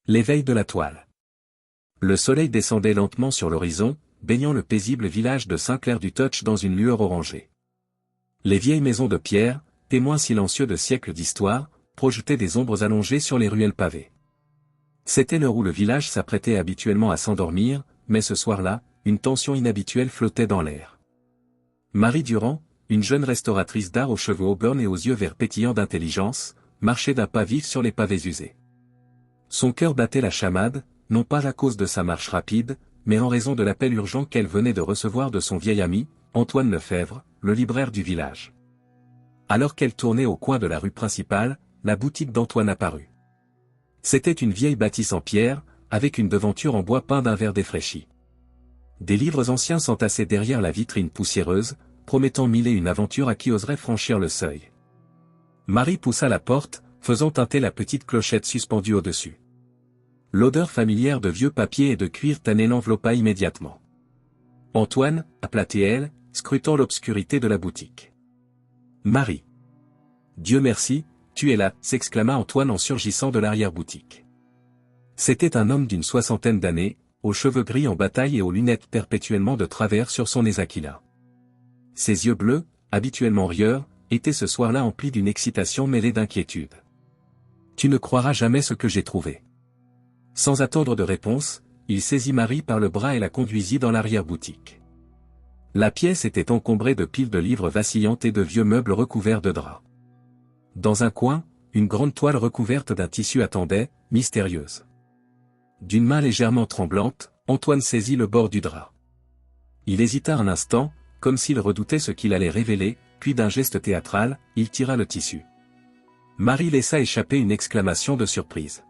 L'éveil de la toile. Le soleil descendait lentement sur l'horizon, baignant le paisible village de Saint-Clair-du-Touch dans une lueur orangée. Les vieilles maisons de pierre, témoins silencieux de siècles d'histoire, projetaient des ombres allongées sur les ruelles pavées. C'était l'heure où le village s'apprêtait habituellement à s'endormir, mais ce soir-là, une tension inhabituelle flottait dans l'air. Marie Durand, une jeune restauratrice d'art aux cheveux auburn et aux yeux verts pétillants d'intelligence, marchait d'un pas vif sur les pavés usés. Son cœur battait la chamade, non pas à cause de sa marche rapide, mais en raison de l'appel urgent qu'elle venait de recevoir de son vieil ami, Antoine Lefebvre, le libraire du village. Alors qu'elle tournait au coin de la rue principale, la boutique d'Antoine apparut. C'était une vieille bâtisse en pierre, avec une devanture en bois peint d'un vert défraîchi. Des livres anciens s'entassaient derrière la vitrine poussiéreuse, promettant mille et une aventures à qui oserait franchir le seuil. Marie poussa la porte, faisant tinter la petite clochette suspendue au-dessus. L'odeur familière de vieux papier et de cuir tanné l'enveloppa immédiatement. Antoine, appela-t-elle, scrutant l'obscurité de la boutique. Marie. Dieu merci, tu es là, s'exclama Antoine en surgissant de l'arrière-boutique. C'était un homme d'une soixantaine d'années, aux cheveux gris en bataille et aux lunettes perpétuellement de travers sur son nez aquilin. Ses yeux bleus, habituellement rieurs, étaient ce soir-là emplis d'une excitation mêlée d'inquiétude. Tu ne croiras jamais ce que j'ai trouvé. Sans attendre de réponse, il saisit Marie par le bras et la conduisit dans l'arrière-boutique. La pièce était encombrée de piles de livres vacillantes et de vieux meubles recouverts de draps. Dans un coin, une grande toile recouverte d'un tissu attendait, mystérieuse. D'une main légèrement tremblante, Antoine saisit le bord du drap. Il hésita un instant, comme s'il redoutait ce qu'il allait révéler, puis d'un geste théâtral, il tira le tissu. Marie laissa échapper une exclamation de surprise.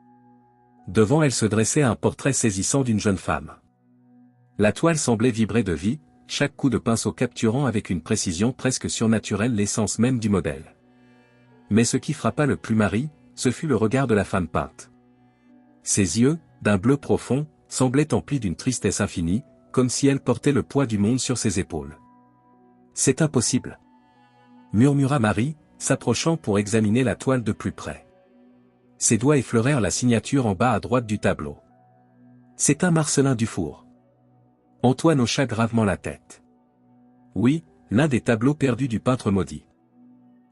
Devant elle se dressait un portrait saisissant d'une jeune femme. La toile semblait vibrer de vie, chaque coup de pinceau capturant avec une précision presque surnaturelle l'essence même du modèle. Mais ce qui frappa le plus Marie, ce fut le regard de la femme peinte. Ses yeux, d'un bleu profond, semblaient emplis d'une tristesse infinie, comme si elle portait le poids du monde sur ses épaules. « C'est impossible !» murmura Marie, s'approchant pour examiner la toile de plus près. Ses doigts effleurèrent la signature en bas à droite du tableau. « C'est un Marcellin Dufour. » Antoine hocha gravement la tête. « Oui, l'un des tableaux perdus du peintre maudit. »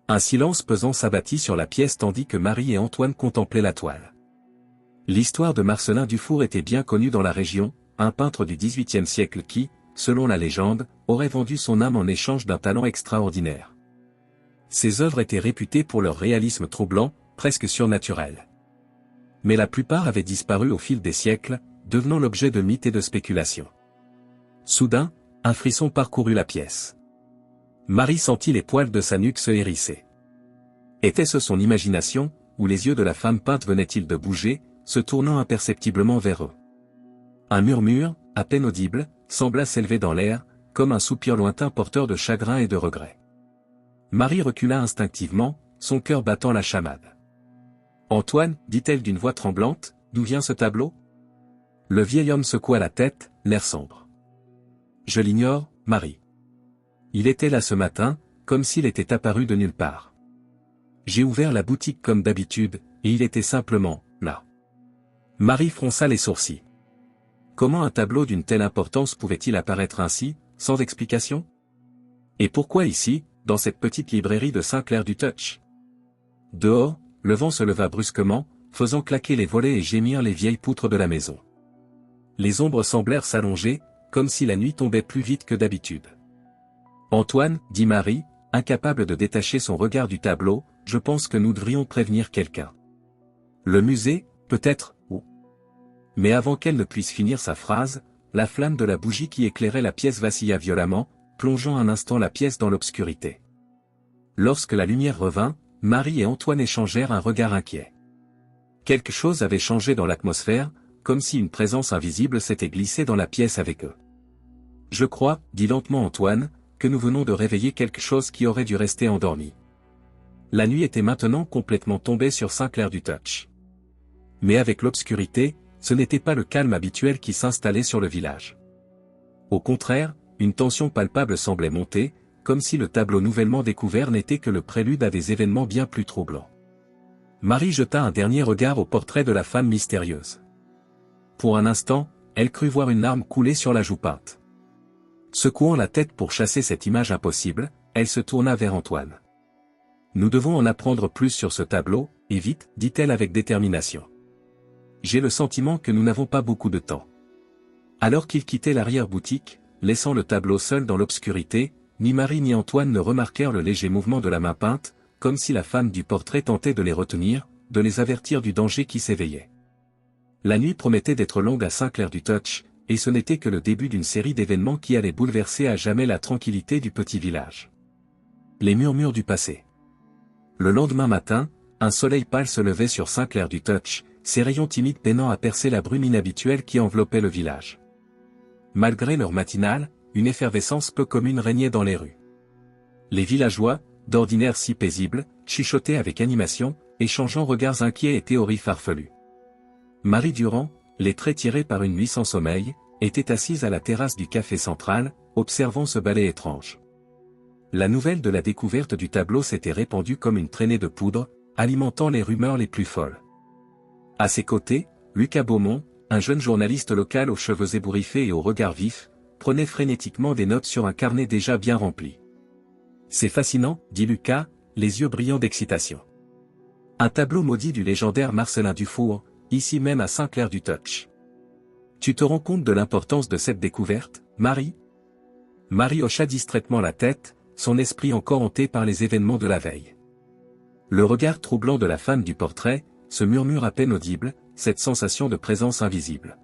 Un silence pesant s'abattit sur la pièce tandis que Marie et Antoine contemplaient la toile. L'histoire de Marcellin Dufour était bien connue dans la région, un peintre du XVIIIe siècle qui, selon la légende, aurait vendu son âme en échange d'un talent extraordinaire. Ses œuvres étaient réputées pour leur réalisme troublant, presque surnaturel. Mais la plupart avaient disparu au fil des siècles, devenant l'objet de mythes et de spéculations. Soudain, un frisson parcourut la pièce. Marie sentit les poils de sa nuque se hérisser. Était-ce son imagination, ou les yeux de la femme peinte venaient-ils de bouger, se tournant imperceptiblement vers eux? Un murmure, à peine audible, sembla s'élever dans l'air, comme un soupir lointain porteur de chagrin et de regret. Marie recula instinctivement, son cœur battant la chamade. « Antoine, dit-elle d'une voix tremblante, d'où vient ce tableau ?» Le vieil homme secoua la tête, l'air sombre. « Je l'ignore, Marie. Il était là ce matin, comme s'il était apparu de nulle part. J'ai ouvert la boutique comme d'habitude, et il était simplement, là. » Marie fronça les sourcils. Comment un tableau d'une telle importance pouvait-il apparaître ainsi, sans explication? Et pourquoi ici, dans cette petite librairie de Saint-Clair-du-Touch? Dehors, le vent se leva brusquement, faisant claquer les volets et gémir les vieilles poutres de la maison. Les ombres semblèrent s'allonger, comme si la nuit tombait plus vite que d'habitude. « Antoine, dit Marie, incapable de détacher son regard du tableau, je pense que nous devrions prévenir quelqu'un. Le musée, peut-être, ou... » Mais avant qu'elle ne puisse finir sa phrase, la flamme de la bougie qui éclairait la pièce vacilla violemment, plongeant un instant la pièce dans l'obscurité. Lorsque la lumière revint, Marie et Antoine échangèrent un regard inquiet. Quelque chose avait changé dans l'atmosphère, comme si une présence invisible s'était glissée dans la pièce avec eux. « Je crois, dit lentement Antoine, que nous venons de réveiller quelque chose qui aurait dû rester endormi. » La nuit était maintenant complètement tombée sur Saint-Clair-du-Touch. Mais avec l'obscurité, ce n'était pas le calme habituel qui s'installait sur le village. Au contraire, une tension palpable semblait monter, comme si le tableau nouvellement découvert n'était que le prélude à des événements bien plus troublants. Marie jeta un dernier regard au portrait de la femme mystérieuse. Pour un instant, elle crut voir une larme couler sur la joue peinte. Secouant la tête pour chasser cette image impossible, elle se tourna vers Antoine. « Nous devons en apprendre plus sur ce tableau, et vite, dit-elle avec détermination. J'ai le sentiment que nous n'avons pas beaucoup de temps. » Alors qu'ils quittaient l'arrière-boutique, laissant le tableau seul dans l'obscurité, ni Marie ni Antoine ne remarquèrent le léger mouvement de la main peinte, comme si la femme du portrait tentait de les retenir, de les avertir du danger qui s'éveillait. La nuit promettait d'être longue à Saint-Clair-du-Touch, et ce n'était que le début d'une série d'événements qui allaient bouleverser à jamais la tranquillité du petit village. Les murmures du passé. Le lendemain matin, un soleil pâle se levait sur Saint-Clair-du-Touch, ses rayons timides peinant à percer la brume inhabituelle qui enveloppait le village. Malgré l'heure matinale, une effervescence peu commune régnait dans les rues. Les villageois, d'ordinaire si paisibles, chuchotaient avec animation, échangeant regards inquiets et théories farfelues. Marie Durand, les traits tirés par une nuit sans sommeil, était assise à la terrasse du café central, observant ce ballet étrange. La nouvelle de la découverte du tableau s'était répandue comme une traînée de poudre, alimentant les rumeurs les plus folles. À ses côtés, Lucas Beaumont, un jeune journaliste local aux cheveux ébouriffés et au regard vif, prenait frénétiquement des notes sur un carnet déjà bien rempli. « C'est fascinant, dit Lucas, les yeux brillants d'excitation. Un tableau maudit du légendaire Marcellin Dufour, ici même à Saint-Clair-du-Touch. Tu te rends compte de l'importance de cette découverte, Marie ?» Marie hocha distraitement la tête, son esprit encore hanté par les événements de la veille. Le regard troublant de la femme du portrait, ce murmure à peine audible, cette sensation de présence invisible.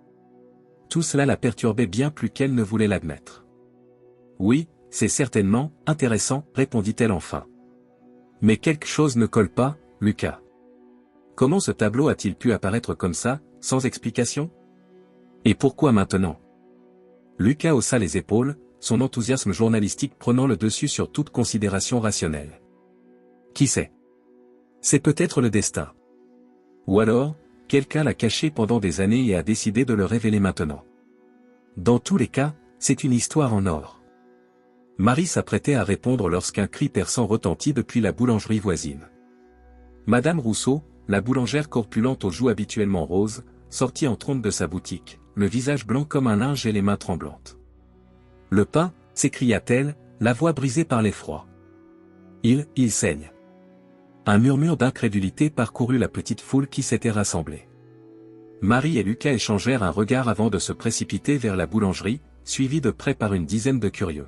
Tout cela la perturbait bien plus qu'elle ne voulait l'admettre. « Oui, c'est certainement intéressant, répondit-elle enfin. Mais quelque chose ne colle pas, Lucas. Comment ce tableau a-t-il pu apparaître comme ça, sans explication? Et pourquoi maintenant? » Lucas haussa les épaules, son enthousiasme journalistique prenant le dessus sur toute considération rationnelle. Qui sait? C'est peut-être le destin. Ou alors, quelqu'un l'a caché pendant des années et a décidé de le révéler maintenant. Dans tous les cas, c'est une histoire en or. Marie s'apprêtait à répondre lorsqu'un cri perçant retentit depuis la boulangerie voisine. Madame Rousseau, la boulangère corpulente aux joues habituellement roses, sortit en trompe de sa boutique, le visage blanc comme un linge et les mains tremblantes. « Le pain » s'écria-t-elle, la voix brisée par l'effroi. « Il saigne. » Un murmure d'incrédulité parcourut la petite foule qui s'était rassemblée. Marie et Lucas échangèrent un regard avant de se précipiter vers la boulangerie, suivis de près par une dizaine de curieux.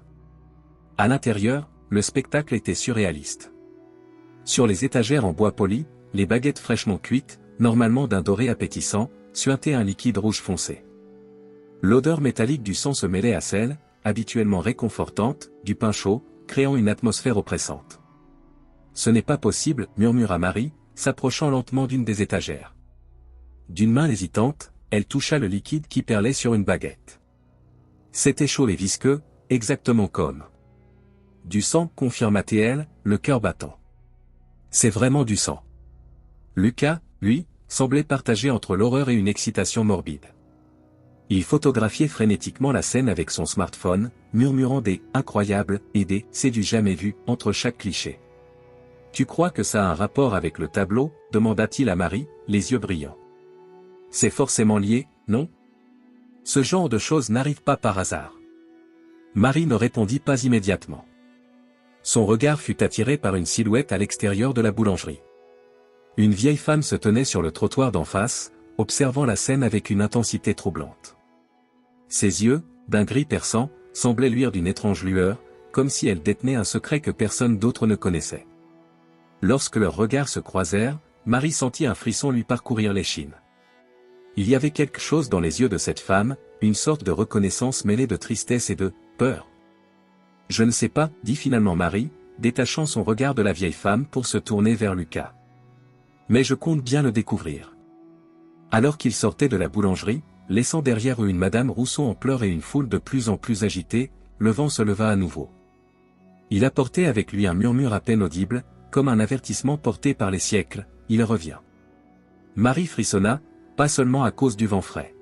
À l'intérieur, le spectacle était surréaliste. Sur les étagères en bois poli, les baguettes fraîchement cuites, normalement d'un doré appétissant, suintaient un liquide rouge foncé. L'odeur métallique du sang se mêlait à celle, habituellement réconfortante, du pain chaud, créant une atmosphère oppressante. « Ce n'est pas possible, murmura Marie, s'approchant lentement d'une des étagères. D'une main hésitante, elle toucha le liquide qui perlait sur une baguette. C'était chaud et visqueux, exactement comme du sang, confirma-t-elle, le cœur battant. C'est vraiment du sang. Lucas, lui, semblait partagé entre l'horreur et une excitation morbide. Il photographiait frénétiquement la scène avec son smartphone, murmurant des « incroyables » et des « c'est du jamais vu » entre chaque cliché. « Tu crois que ça a un rapport avec le tableau ?» demanda-t-il à Marie, les yeux brillants. « C'est forcément lié, non ? Ce genre de choses n'arrive pas par hasard. » Marie ne répondit pas immédiatement. Son regard fut attiré par une silhouette à l'extérieur de la boulangerie. Une vieille femme se tenait sur le trottoir d'en face, observant la scène avec une intensité troublante. Ses yeux, d'un gris perçant, semblaient luire d'une étrange lueur, comme si elle détenait un secret que personne d'autre ne connaissait. Lorsque leurs regards se croisèrent, Marie sentit un frisson lui parcourir l'échine. Il y avait quelque chose dans les yeux de cette femme, une sorte de reconnaissance mêlée de tristesse et de peur. « Je ne sais pas, dit finalement Marie, détachant son regard de la vieille femme pour se tourner vers Lucas. Mais je compte bien le découvrir. » Alors qu'il sortait de la boulangerie, laissant derrière eux une Madame Rousseau en pleurs et une foule de plus en plus agitée, le vent se leva à nouveau. Il apportait avec lui un murmure à peine audible, comme un avertissement porté par les siècles, il revient. Marie frissonna, pas seulement à cause du vent frais.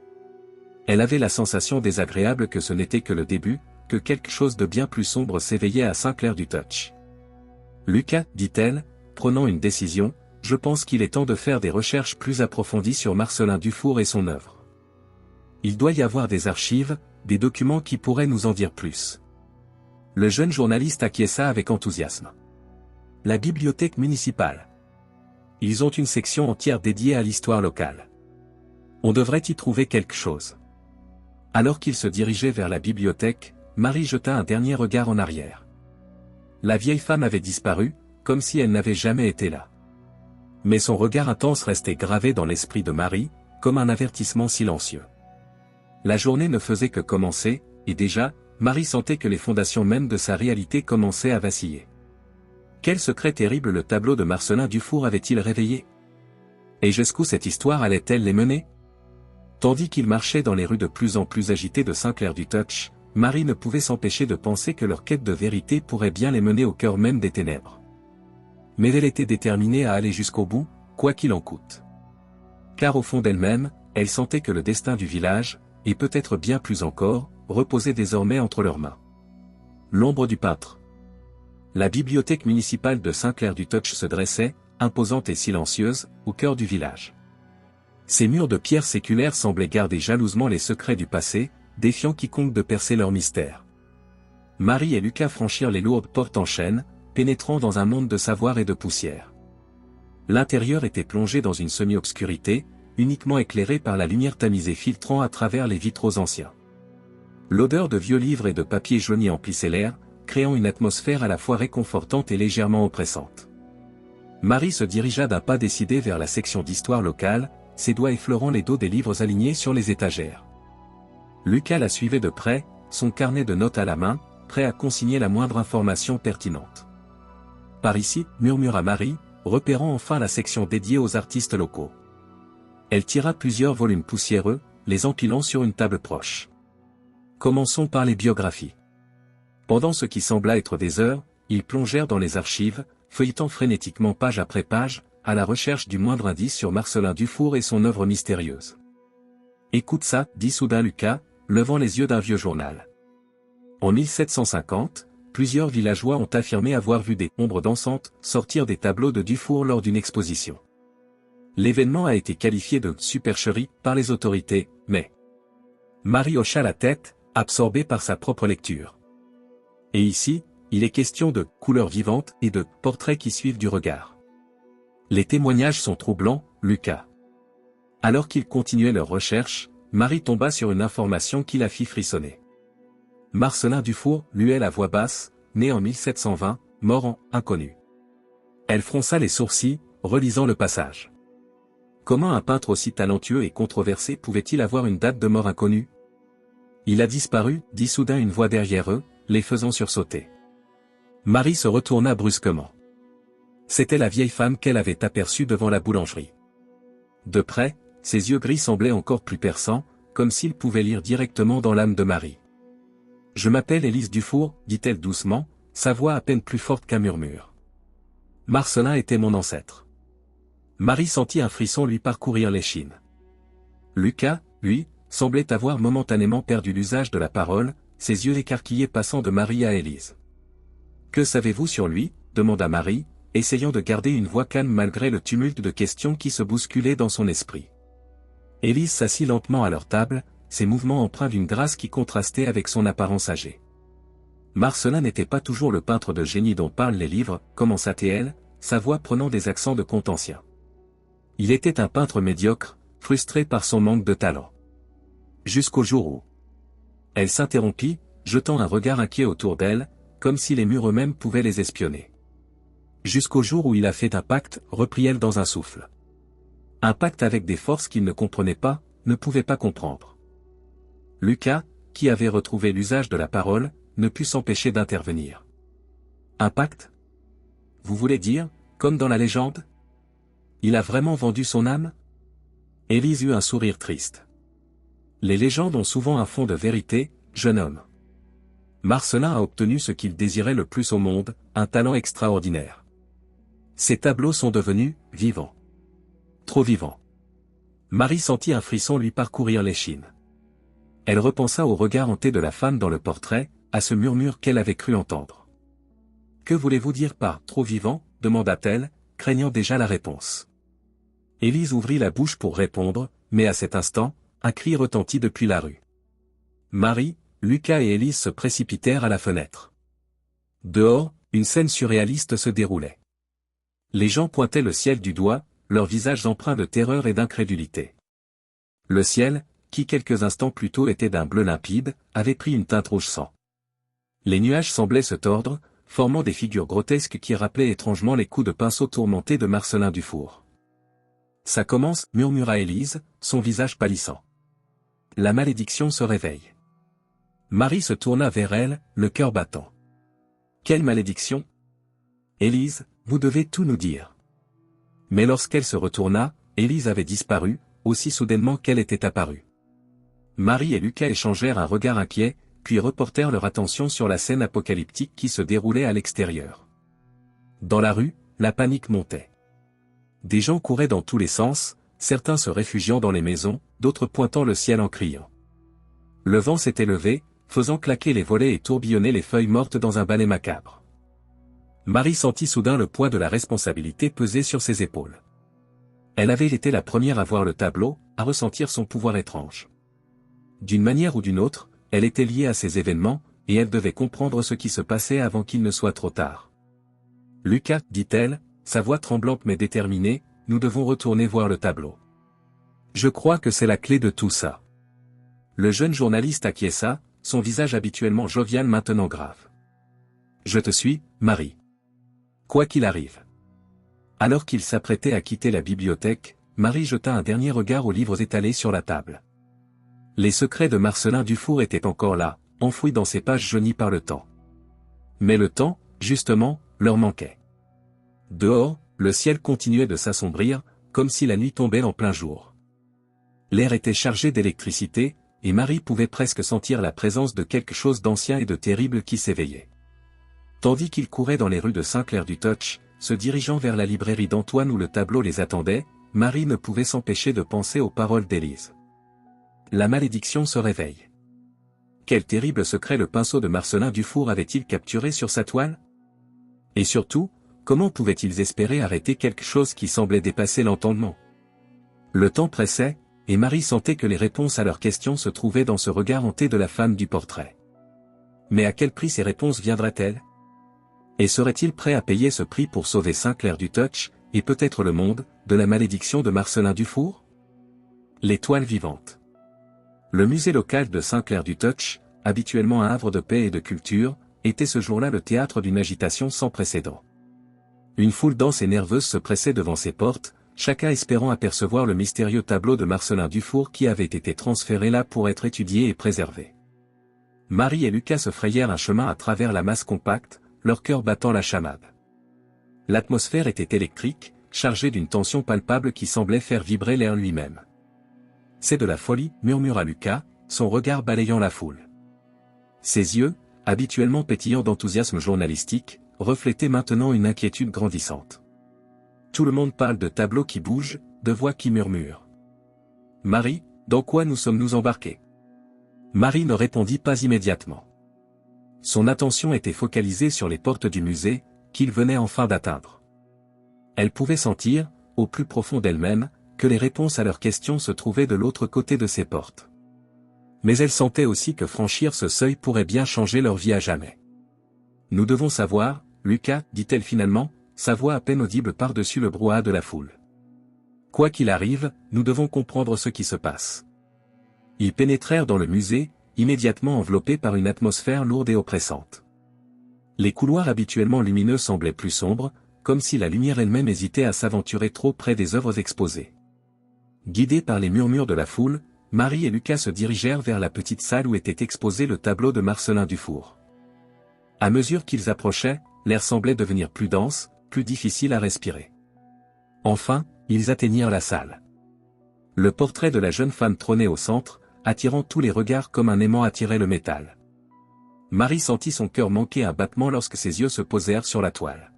Elle avait la sensation désagréable que ce n'était que le début, que quelque chose de bien plus sombre s'éveillait à Saint-Clair-du-Touch. « Lucas, dit-elle, prenant une décision, je pense qu'il est temps de faire des recherches plus approfondies sur Marcellin Dufour et son œuvre. Il doit y avoir des archives, des documents qui pourraient nous en dire plus. Le jeune journaliste acquiesça avec enthousiasme. La bibliothèque municipale. Ils ont une section entière dédiée à l'histoire locale. On devrait y trouver quelque chose. Alors qu'il se dirigeait vers la bibliothèque, Marie jeta un dernier regard en arrière. La vieille femme avait disparu, comme si elle n'avait jamais été là. Mais son regard intense restait gravé dans l'esprit de Marie, comme un avertissement silencieux. La journée ne faisait que commencer, et déjà, Marie sentait que les fondations mêmes de sa réalité commençaient à vaciller. Quel secret terrible le tableau de Marcellin Dufour avait-il réveillé? Et jusqu'où cette histoire allait-elle les mener? Tandis qu'il marchait dans les rues de plus en plus agitées de Saint-Clair-du-Touch, Marie ne pouvait s'empêcher de penser que leur quête de vérité pourrait bien les mener au cœur même des ténèbres. Mais elle était déterminée à aller jusqu'au bout, quoi qu'il en coûte. Car au fond d'elle-même, elle sentait que le destin du village, et peut-être bien plus encore, reposait désormais entre leurs mains. L'ombre du peintre. La bibliothèque municipale de Saint-Clair-du-Touch se dressait, imposante et silencieuse, au cœur du village. Ces murs de pierre séculaire semblaient garder jalousement les secrets du passé, défiant quiconque de percer leurs mystères. Marie et Lucas franchirent les lourdes portes en chêne, pénétrant dans un monde de savoir et de poussière. L'intérieur était plongé dans une semi-obscurité, uniquement éclairé par la lumière tamisée filtrant à travers les vitraux anciens. L'odeur de vieux livres et de papier jauni emplissait l'air, créant une atmosphère à la fois réconfortante et légèrement oppressante. Marie se dirigea d'un pas décidé vers la section d'histoire locale, ses doigts effleurant les dos des livres alignés sur les étagères. Lucas la suivait de près, son carnet de notes à la main, prêt à consigner la moindre information pertinente. « Par ici » murmura Marie, repérant enfin la section dédiée aux artistes locaux. Elle tira plusieurs volumes poussiéreux, les empilant sur une table proche. Commençons par les biographies. Pendant ce qui sembla être des heures, ils plongèrent dans les archives, feuilletant frénétiquement page après page, à la recherche du moindre indice sur Marcellin Dufour et son œuvre mystérieuse. « Écoute ça » dit soudain Lucas, levant les yeux d'un vieux journal. En 1750, plusieurs villageois ont affirmé avoir vu des « ombres dansantes » sortir des tableaux de Dufour lors d'une exposition. L'événement a été qualifié de « supercherie » par les autorités, mais... Marie hocha la tête, absorbée par sa propre lecture. Et ici, il est question de « couleurs vivantes » et de « portraits qui suivent du regard ». Les témoignages sont troublants, Lucas. Alors qu'ils continuaient leur recherche, Marie tomba sur une information qui la fit frissonner. Marcellin Dufour luait la voix basse, né en 1720, mort en « inconnu ». Elle fronça les sourcils, relisant le passage. Comment un peintre aussi talentueux et controversé pouvait-il avoir une date de mort inconnue? Il a disparu, dit soudain une voix derrière eux, les faisant sursauter. Marie se retourna brusquement. C'était la vieille femme qu'elle avait aperçue devant la boulangerie. De près, ses yeux gris semblaient encore plus perçants, comme s'ils pouvaient lire directement dans l'âme de Marie. « Je m'appelle Élise Dufour » dit-elle doucement, sa voix à peine plus forte qu'un murmure. « Marcellin était mon ancêtre. » Marie sentit un frisson lui parcourir l'échine. Lucas, lui, semblait avoir momentanément perdu l'usage de la parole, ses yeux écarquillés passant de Marie à Élise. « Que savez-vous sur lui » demanda Marie, essayant de garder une voix calme malgré le tumulte de questions qui se bousculaient dans son esprit. Élise s'assit lentement à leur table, ses mouvements empreints d'une grâce qui contrastait avec son apparence âgée. Marcellin n'était pas toujours le peintre de génie dont parlent les livres, commença-t-elle, sa voix prenant des accents de conte ancien. Il était un peintre médiocre, frustré par son manque de talent. Jusqu'au jour où... Elle s'interrompit, jetant un regard inquiet autour d'elle, comme si les murs eux-mêmes pouvaient les espionner. Jusqu'au jour où il a fait un pacte, reprit-elle dans un souffle. Un pacte avec des forces qu'il ne comprenait pas, ne pouvait pas comprendre. Lucas, qui avait retrouvé l'usage de la parole, ne put s'empêcher d'intervenir. Un pacte? Vous voulez dire, comme dans la légende? Il a vraiment vendu son âme? Élise eut un sourire triste. Les légendes ont souvent un fond de vérité, jeune homme. Marcellin a obtenu ce qu'il désirait le plus au monde, un talent extraordinaire. Ses tableaux sont devenus vivants. Trop vivants. Marie sentit un frisson lui parcourir l'échine. Elle repensa au regard hanté de la femme dans le portrait, à ce murmure qu'elle avait cru entendre. « Que voulez-vous dire par « trop vivant » demanda-t-elle, craignant déjà la réponse. Élise ouvrit la bouche pour répondre, mais à cet instant, un cri retentit depuis la rue. Marie, Lucas et Élise se précipitèrent à la fenêtre. Dehors, une scène surréaliste se déroulait. Les gens pointaient le ciel du doigt, leurs visages empreints de terreur et d'incrédulité. Le ciel, qui quelques instants plus tôt était d'un bleu limpide, avait pris une teinte rouge sang. Les nuages semblaient se tordre, formant des figures grotesques qui rappelaient étrangement les coups de pinceau tourmentés de Marcellin Dufour. « Ça commence » murmura Élise, son visage pâlissant. « La malédiction se réveille. » Marie se tourna vers elle, le cœur battant. « Quelle malédiction ? Élise, vous devez tout nous dire. » Mais lorsqu'elle se retourna, Élise avait disparu, aussi soudainement qu'elle était apparue. Marie et Lucas échangèrent un regard inquiet, puis reportèrent leur attention sur la scène apocalyptique qui se déroulait à l'extérieur. Dans la rue, la panique montait. Des gens couraient dans tous les sens, certains se réfugiant dans les maisons, d'autres pointant le ciel en criant. Le vent s'était levé, faisant claquer les volets et tourbillonner les feuilles mortes dans un balai macabre. Marie sentit soudain le poids de la responsabilité peser sur ses épaules. Elle avait été la première à voir le tableau, à ressentir son pouvoir étrange. D'une manière ou d'une autre, elle était liée à ces événements, et elle devait comprendre ce qui se passait avant qu'il ne soit trop tard. « Lucas, dit-elle, sa voix tremblante mais déterminée, nous devons retourner voir le tableau. Je crois que c'est la clé de tout ça. » Le jeune journaliste acquiesça, son visage habituellement jovial maintenant grave. « Je te suis, Marie. Quoi qu'il arrive. » Alors qu'il s'apprêtait à quitter la bibliothèque, Marie jeta un dernier regard aux livres étalés sur la table. Les secrets de Marcellin Dufour étaient encore là, enfouis dans ces pages jaunies par le temps. Mais le temps, justement, leur manquait. Dehors, le ciel continuait de s'assombrir, comme si la nuit tombait en plein jour. L'air était chargé d'électricité, et Marie pouvait presque sentir la présence de quelque chose d'ancien et de terrible qui s'éveillait. Tandis qu'il courait dans les rues de Saint-Clair-du-Touch, se dirigeant vers la librairie d'Antoine où le tableau les attendait, Marie ne pouvait s'empêcher de penser aux paroles d'Élise. La malédiction se réveille. Quel terrible secret le pinceau de Marcellin Dufour avait-il capturé sur sa toile? Et surtout, comment pouvaient-ils espérer arrêter quelque chose qui semblait dépasser l'entendement? Le temps pressait, et Marie sentait que les réponses à leurs questions se trouvaient dans ce regard hanté de la femme du portrait. Mais à quel prix ces réponses viendraient-elles? Et serait-il prêt à payer ce prix pour sauver Saint-Clair-du-Touch, et peut-être le monde, de la malédiction de Marcellin Dufour? Les toiles vivantes. Le musée local de Saint-Clair-du-Touch, habituellement un havre de paix et de culture, était ce jour-là le théâtre d'une agitation sans précédent. Une foule dense et nerveuse se pressait devant ses portes, chacun espérant apercevoir le mystérieux tableau de Marcellin Dufour qui avait été transféré là pour être étudié et préservé. Marie et Lucas se frayèrent un chemin à travers la masse compacte, leur cœur battant la chamade. L'atmosphère était électrique, chargée d'une tension palpable qui semblait faire vibrer l'air lui-même. « C'est de la folie » murmura Lucas, son regard balayant la foule. Ses yeux, habituellement pétillants d'enthousiasme journalistique, reflétaient maintenant une inquiétude grandissante. Tout le monde parle de tableaux qui bougent, de voix qui murmurent. « Marie, dans quoi nous sommes-nous embarqués ?» Marie ne répondit pas immédiatement. Son attention était focalisée sur les portes du musée, qu'il venait enfin d'atteindre. Elle pouvait sentir, au plus profond d'elle-même, que les réponses à leurs questions se trouvaient de l'autre côté de ces portes. Mais elle sentait aussi que franchir ce seuil pourrait bien changer leur vie à jamais. « Nous devons savoir, Lucas, dit-elle finalement, sa voix à peine audible par-dessus le brouhaha de la foule. Quoi qu'il arrive, nous devons comprendre ce qui se passe. » Ils pénétrèrent dans le musée, immédiatement enveloppés par une atmosphère lourde et oppressante. Les couloirs habituellement lumineux semblaient plus sombres, comme si la lumière elle-même hésitait à s'aventurer trop près des œuvres exposées. Guidés par les murmures de la foule, Marie et Lucas se dirigèrent vers la petite salle où était exposé le tableau de Marcellin Dufour. À mesure qu'ils approchaient, l'air semblait devenir plus dense, plus difficile à respirer. Enfin, ils atteignirent la salle. Le portrait de la jeune femme trônait au centre, attirant tous les regards comme un aimant attirait le métal. Marie sentit son cœur manquer un battement lorsque ses yeux se posèrent sur la toile.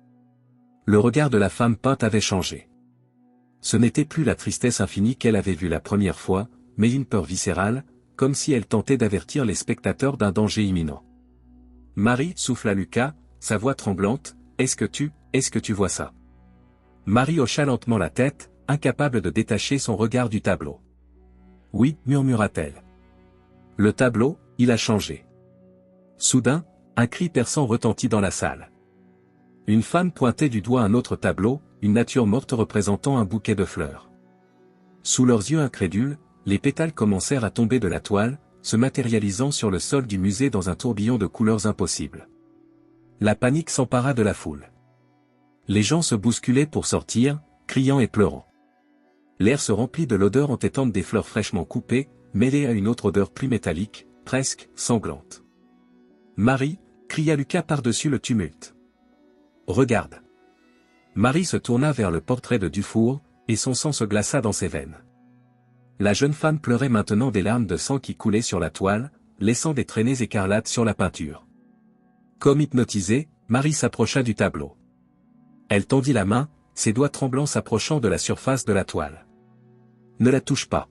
Le regard de la femme peinte avait changé. Ce n'était plus la tristesse infinie qu'elle avait vue la première fois, mais une peur viscérale, comme si elle tentait d'avertir les spectateurs d'un danger imminent. « Marie, souffla Lucas, sa voix tremblante, est-ce que tu vois ça ?» Marie hocha lentement la tête, incapable de détacher son regard du tableau. Oui, murmura-t-elle. Le tableau, il a changé. Soudain, un cri perçant retentit dans la salle. Une femme pointait du doigt un autre tableau, une nature morte représentant un bouquet de fleurs. Sous leurs yeux incrédules, les pétales commencèrent à tomber de la toile, se matérialisant sur le sol du musée dans un tourbillon de couleurs impossibles. La panique s'empara de la foule. Les gens se bousculaient pour sortir, criant et pleurant. L'air se remplit de l'odeur entêtante des fleurs fraîchement coupées, mêlée à une autre odeur plus métallique, presque sanglante. « Marie !» cria Lucas par-dessus le tumulte. « Regarde !» Marie se tourna vers le portrait de Dufour, et son sang se glaça dans ses veines. La jeune femme pleurait maintenant des larmes de sang qui coulaient sur la toile, laissant des traînées écarlates sur la peinture. Comme hypnotisée, Marie s'approcha du tableau. Elle tendit la main, ses doigts tremblants s'approchant de la surface de la toile. « Ne la touche pas !»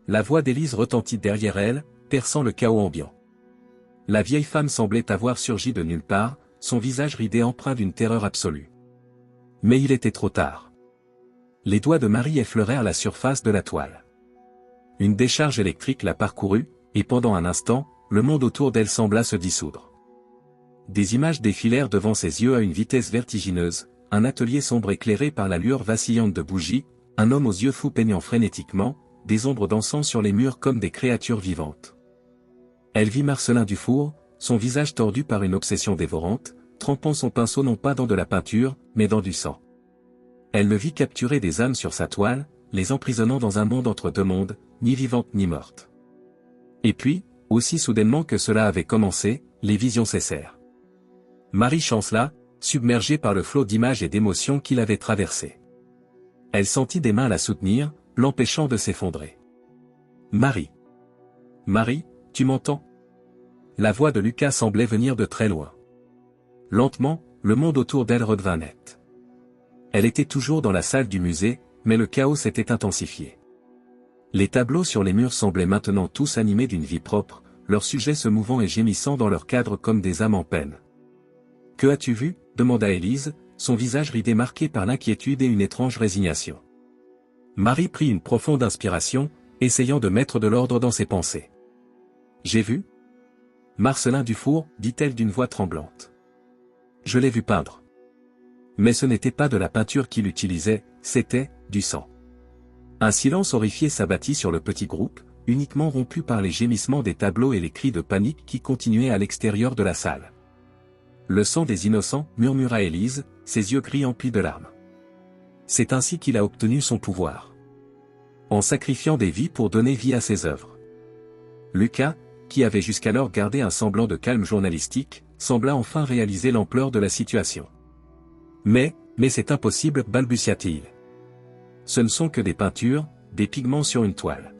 La voix d'Élise retentit derrière elle, perçant le chaos ambiant. La vieille femme semblait avoir surgi de nulle part, son visage ridé empreint d'une terreur absolue. Mais il était trop tard. Les doigts de Marie effleurèrent la surface de la toile. Une décharge électrique la parcourut, et pendant un instant, le monde autour d'elle sembla se dissoudre. Des images défilèrent devant ses yeux à une vitesse vertigineuse, un atelier sombre éclairé par la lueur vacillante de bougies, un homme aux yeux fous peignant frénétiquement, des ombres dansant sur les murs comme des créatures vivantes. Elle vit Marcelin Dufour, son visage tordu par une obsession dévorante, trempant son pinceau non pas dans de la peinture, mais dans du sang. Elle le vit capturer des âmes sur sa toile, les emprisonnant dans un monde entre deux mondes, ni vivante ni morte. Et puis, aussi soudainement que cela avait commencé, les visions cessèrent. Marie chancela, submergée par le flot d'images et d'émotions qui l'avait traversée. Elle sentit des mains la soutenir, l'empêchant de s'effondrer. « Marie. Marie, tu m'entends ?» La voix de Lucas semblait venir de très loin. Lentement, le monde autour d'elle redevint net. Elle était toujours dans la salle du musée, mais le chaos s'était intensifié. Les tableaux sur les murs semblaient maintenant tous animés d'une vie propre, leurs sujets se mouvant et gémissant dans leur cadre comme des âmes en peine. « Que as-tu vu ?» demanda Élise, son visage ridé marqué par l'inquiétude et une étrange résignation. Marie prit une profonde inspiration, essayant de mettre de l'ordre dans ses pensées. « J'ai vu Marcelin Dufour, dit-elle d'une voix tremblante. Je l'ai vu peindre. Mais ce n'était pas de la peinture qu'il utilisait, c'était du sang. Un silence horrifié s'abattit sur le petit groupe, uniquement rompu par les gémissements des tableaux et les cris de panique qui continuaient à l'extérieur de la salle. Le sang des innocents, murmura Élise, ses yeux gris emplis de larmes. C'est ainsi qu'il a obtenu son pouvoir. En sacrifiant des vies pour donner vie à ses œuvres. Lucas, qui avait jusqu'alors gardé un semblant de calme journalistique, sembla enfin réaliser l'ampleur de la situation. Mais c'est impossible, balbutia-t-il. Ce ne sont que des peintures, des pigments sur une toile.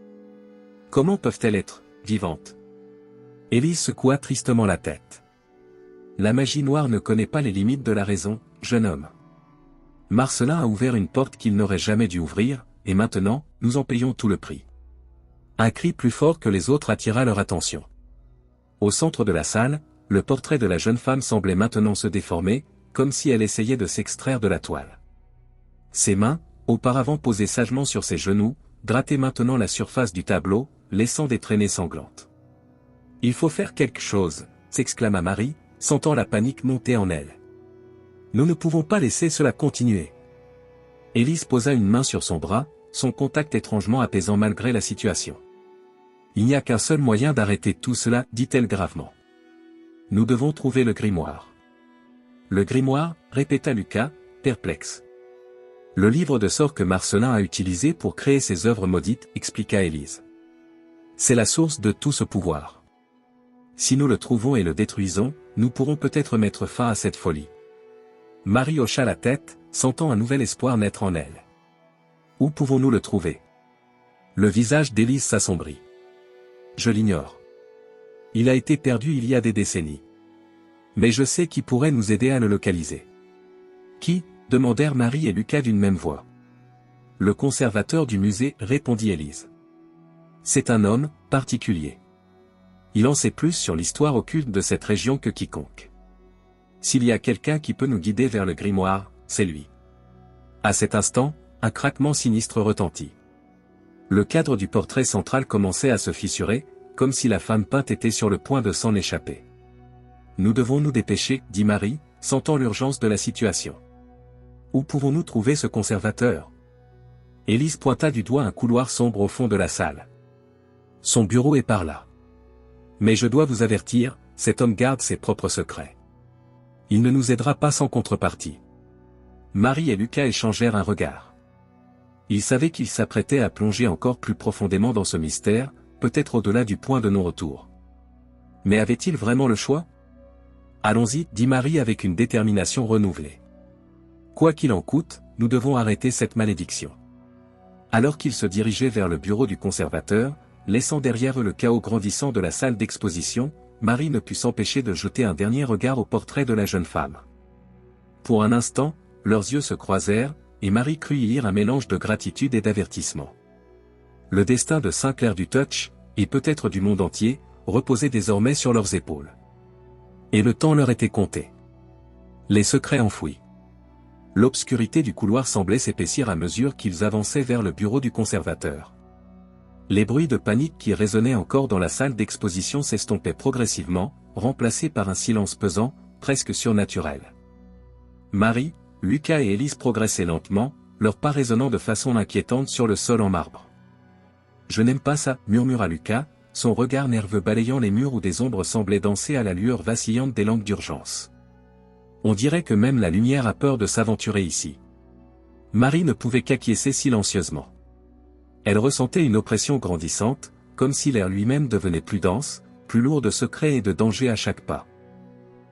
Comment peuvent-elles être vivantes? Élise secoua tristement la tête. La magie noire ne connaît pas les limites de la raison, jeune homme. Marcelin a ouvert une porte qu'il n'aurait jamais dû ouvrir, et maintenant, nous en payons tout le prix. Un cri plus fort que les autres attira leur attention. Au centre de la salle, le portrait de la jeune femme semblait maintenant se déformer, comme si elle essayait de s'extraire de la toile. Ses mains, auparavant posées sagement sur ses genoux, grattaient maintenant la surface du tableau, laissant des traînées sanglantes. « Il faut faire quelque chose !» s'exclama Marie, sentant la panique monter en elle. « Nous ne pouvons pas laisser cela continuer. » Élise posa une main sur son bras, son contact étrangement apaisant malgré la situation. « Il n'y a qu'un seul moyen d'arrêter tout cela, dit-elle gravement. Nous devons trouver le grimoire. » Le grimoire, répéta Lucas, perplexe. Le livre de sorts que Marcelin a utilisé pour créer ses œuvres maudites, expliqua Élise. C'est la source de tout ce pouvoir. Si nous le trouvons et le détruisons, nous pourrons peut-être mettre fin à cette folie. Marie hocha la tête, sentant un nouvel espoir naître en elle. Où pouvons-nous le trouver? Le visage d'Élise s'assombrit. Je l'ignore. Il a été perdu il y a des décennies. Mais je sais qui pourrait nous aider à le localiser. Qui? Demandèrent Marie et Lucas d'une même voix. Le conservateur du musée, répondit Élise. C'est un homme, particulier. Il en sait plus sur l'histoire occulte de cette région que quiconque. S'il y a quelqu'un qui peut nous guider vers le grimoire, c'est lui. À cet instant, un craquement sinistre retentit. Le cadre du portrait central commençait à se fissurer, comme si la femme peinte était sur le point de s'en échapper. « Nous devons nous dépêcher, dit Marie, sentant l'urgence de la situation. Où pouvons-nous trouver ce conservateur ? Élise pointa du doigt un couloir sombre au fond de la salle. Son bureau est par là. Mais je dois vous avertir, cet homme garde ses propres secrets. Il ne nous aidera pas sans contrepartie. Marie et Lucas échangèrent un regard. Ils savaient qu'ils s'apprêtaient à plonger encore plus profondément dans ce mystère, peut-être au-delà du point de non-retour. Mais avait-il vraiment le choix ? Allons-y, dit Marie avec une détermination renouvelée. Quoi qu'il en coûte, nous devons arrêter cette malédiction. Alors qu'ils se dirigeaient vers le bureau du conservateur, laissant derrière eux le chaos grandissant de la salle d'exposition, Marie ne put s'empêcher de jeter un dernier regard au portrait de la jeune femme. Pour un instant, leurs yeux se croisèrent, et Marie crut y lire un mélange de gratitude et d'avertissement. Le destin de Saint-Clair du Touch, et peut-être du monde entier, reposait désormais sur leurs épaules. Et le temps leur était compté. Les secrets enfouis. L'obscurité du couloir semblait s'épaissir à mesure qu'ils avançaient vers le bureau du conservateur. Les bruits de panique qui résonnaient encore dans la salle d'exposition s'estompaient progressivement, remplacés par un silence pesant, presque surnaturel. Marie, Lucas et Élise progressaient lentement, leurs pas résonnant de façon inquiétante sur le sol en marbre. « Je n'aime pas ça, » murmura Lucas, son regard nerveux balayant les murs où des ombres semblaient danser à la lueur vacillante des lampes d'urgence. On dirait que même la lumière a peur de s'aventurer ici. Marie ne pouvait qu'acquiescer silencieusement. Elle ressentait une oppression grandissante, comme si l'air lui-même devenait plus dense, plus lourd de secrets et de dangers à chaque pas.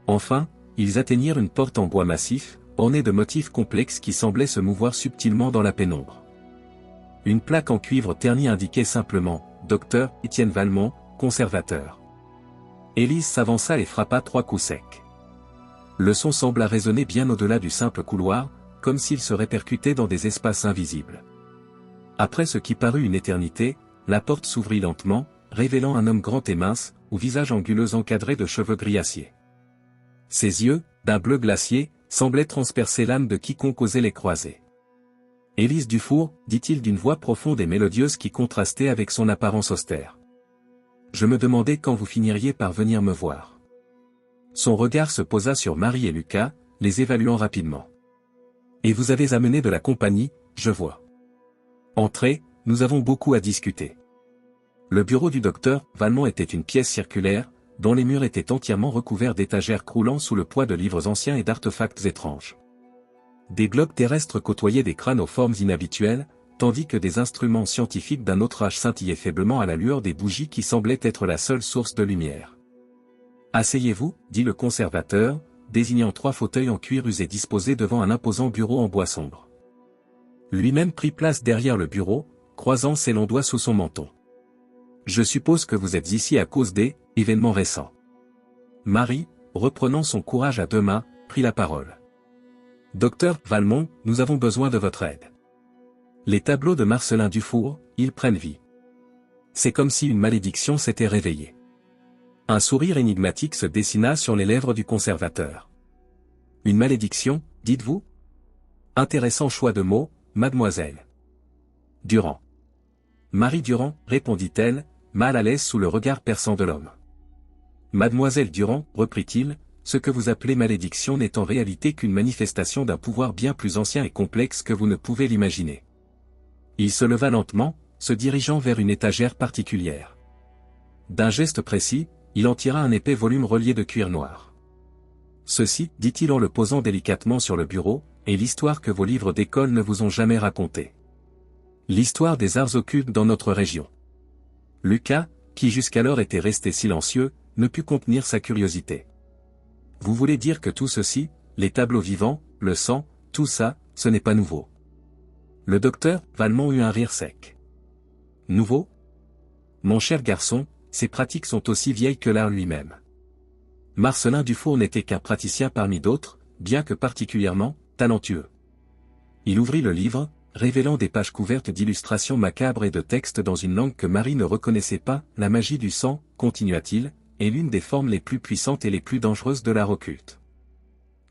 Enfin, ils atteignirent une porte en bois massif, ornée de motifs complexes qui semblaient se mouvoir subtilement dans la pénombre. Une plaque en cuivre terni indiquait simplement « Dr. Étienne Valmont, conservateur ». Élise s'avança et frappa 3 coups secs. Le son sembla résonner bien au-delà du simple couloir, comme s'il se répercutait dans des espaces invisibles. Après ce qui parut une éternité, la porte s'ouvrit lentement, révélant un homme grand et mince, au visage anguleux encadré de cheveux gris acier. Ses yeux, d'un bleu glacier, semblaient transpercer l'âme de quiconque osait les croiser. « Élise Dufour, dit-il d'une voix profonde et mélodieuse qui contrastait avec son apparence austère. Je me demandais quand vous finiriez par venir me voir. » Son regard se posa sur Marie et Lucas, les évaluant rapidement. « Et vous avez amené de la compagnie, je vois. Entrez, nous avons beaucoup à discuter. » Le bureau du docteur Valmont était une pièce circulaire, dont les murs étaient entièrement recouverts d'étagères croulant sous le poids de livres anciens et d'artefacts étranges. Des globes terrestres côtoyaient des crânes aux formes inhabituelles, tandis que des instruments scientifiques d'un autre âge scintillaient faiblement à la lueur des bougies qui semblaient être la seule source de lumière. « Asseyez-vous, » dit le conservateur, désignant 3 fauteuils en cuir usé disposés devant un imposant bureau en bois sombre. Lui-même prit place derrière le bureau, croisant ses longs doigts sous son menton. « Je suppose que vous êtes ici à cause des événements récents. » Marie, reprenant son courage à 2 mains, prit la parole. « Docteur Valmont, nous avons besoin de votre aide. Les tableaux de Marcellin Dufour, ils prennent vie. C'est comme si une malédiction s'était réveillée. » Un sourire énigmatique se dessina sur les lèvres du conservateur. « Une malédiction, dites-vous ? Intéressant choix de mots, mademoiselle. Durand. » Marie Durand, répondit-elle, mal à l'aise sous le regard perçant de l'homme. « Mademoiselle Durand, reprit-il, ce que vous appelez malédiction n'est en réalité qu'une manifestation d'un pouvoir bien plus ancien et complexe que vous ne pouvez l'imaginer. » Il se leva lentement, se dirigeant vers une étagère particulière. D'un geste précis, il en tira un épais volume relié de cuir noir. « Ceci, dit-il en le posant délicatement sur le bureau, est l'histoire que vos livres d'école ne vous ont jamais racontée. L'histoire des arts occultes dans notre région. » Lucas, qui jusqu'alors était resté silencieux, ne put contenir sa curiosité. « Vous voulez dire que tout ceci, les tableaux vivants, le sang, tout ça, ce n'est pas nouveau. » Le docteur Valmont eut un rire sec. « Nouveau ? Mon cher garçon, ces pratiques sont aussi vieilles que l'art lui-même. Marcellin Dufour n'était qu'un praticien parmi d'autres, bien que particulièrement talentueux. » Il ouvrit le livre, révélant des pages couvertes d'illustrations macabres et de textes dans une langue que Marie ne reconnaissait pas. « La magie du sang, continua-t-il, est l'une des formes les plus puissantes et les plus dangereuses de l'art occulte.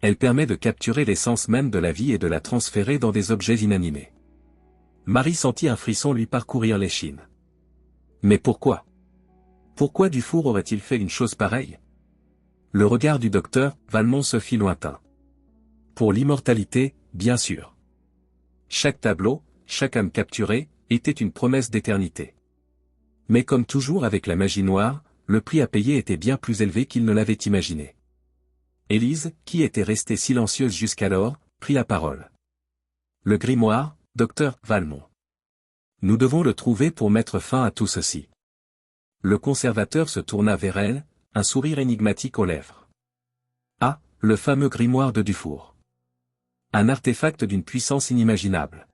Elle permet de capturer l'essence même de la vie et de la transférer dans des objets inanimés. Marie sentit un frisson lui parcourir l'échine. Mais pourquoi? Pourquoi Dufour aurait-il fait une chose pareille? Le regard du docteur Valmont se fit lointain. Pour l'immortalité, bien sûr. Chaque tableau, chaque âme capturée, était une promesse d'éternité. Mais comme toujours avec la magie noire, le prix à payer était bien plus élevé qu'il ne l'avait imaginé. Élise, qui était restée silencieuse jusqu'alors, prit la parole. Le grimoire, docteur Valmont. Nous devons le trouver pour mettre fin à tout ceci. Le conservateur se tourna vers elle, un sourire énigmatique aux lèvres. Ah, le fameux grimoire de Dufour. Un artefact d'une puissance inimaginable.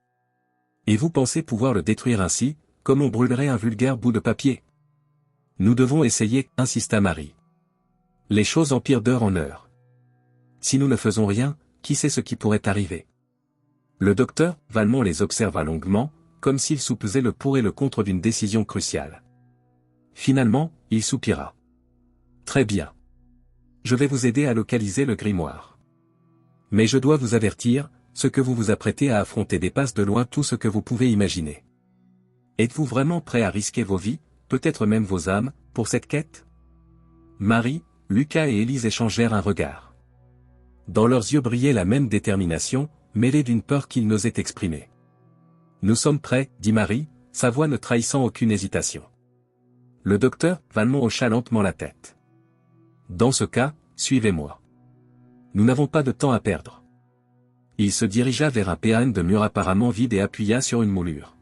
Et vous pensez pouvoir le détruire ainsi, comme on brûlerait un vulgaire bout de papier? Nous devons essayer, insista Marie. Les choses empirent d'heure en heure. Si nous ne faisons rien, qui sait ce qui pourrait arriver? Le docteur Valmont les observa longuement, comme s'il soupesait le pour et le contre d'une décision cruciale. Finalement, il soupira. Très bien. Je vais vous aider à localiser le grimoire. Mais je dois vous avertir, ce que vous vous apprêtez à affronter dépasse de loin tout ce que vous pouvez imaginer. Êtes-vous vraiment prêt à risquer vos vies, peut-être même vos âmes, pour cette quête? Marie, Lucas et Élise échangèrent un regard. Dans leurs yeux brillait la même détermination, mêlée d'une peur qu'ils n'osaient exprimer. Nous sommes prêts, dit Marie, sa voix ne trahissant aucune hésitation. Le docteur Valmont hocha lentement la tête. Dans ce cas, suivez-moi. Nous n'avons pas de temps à perdre. Il se dirigea vers un péane de mur apparemment vide et appuya sur une moulure.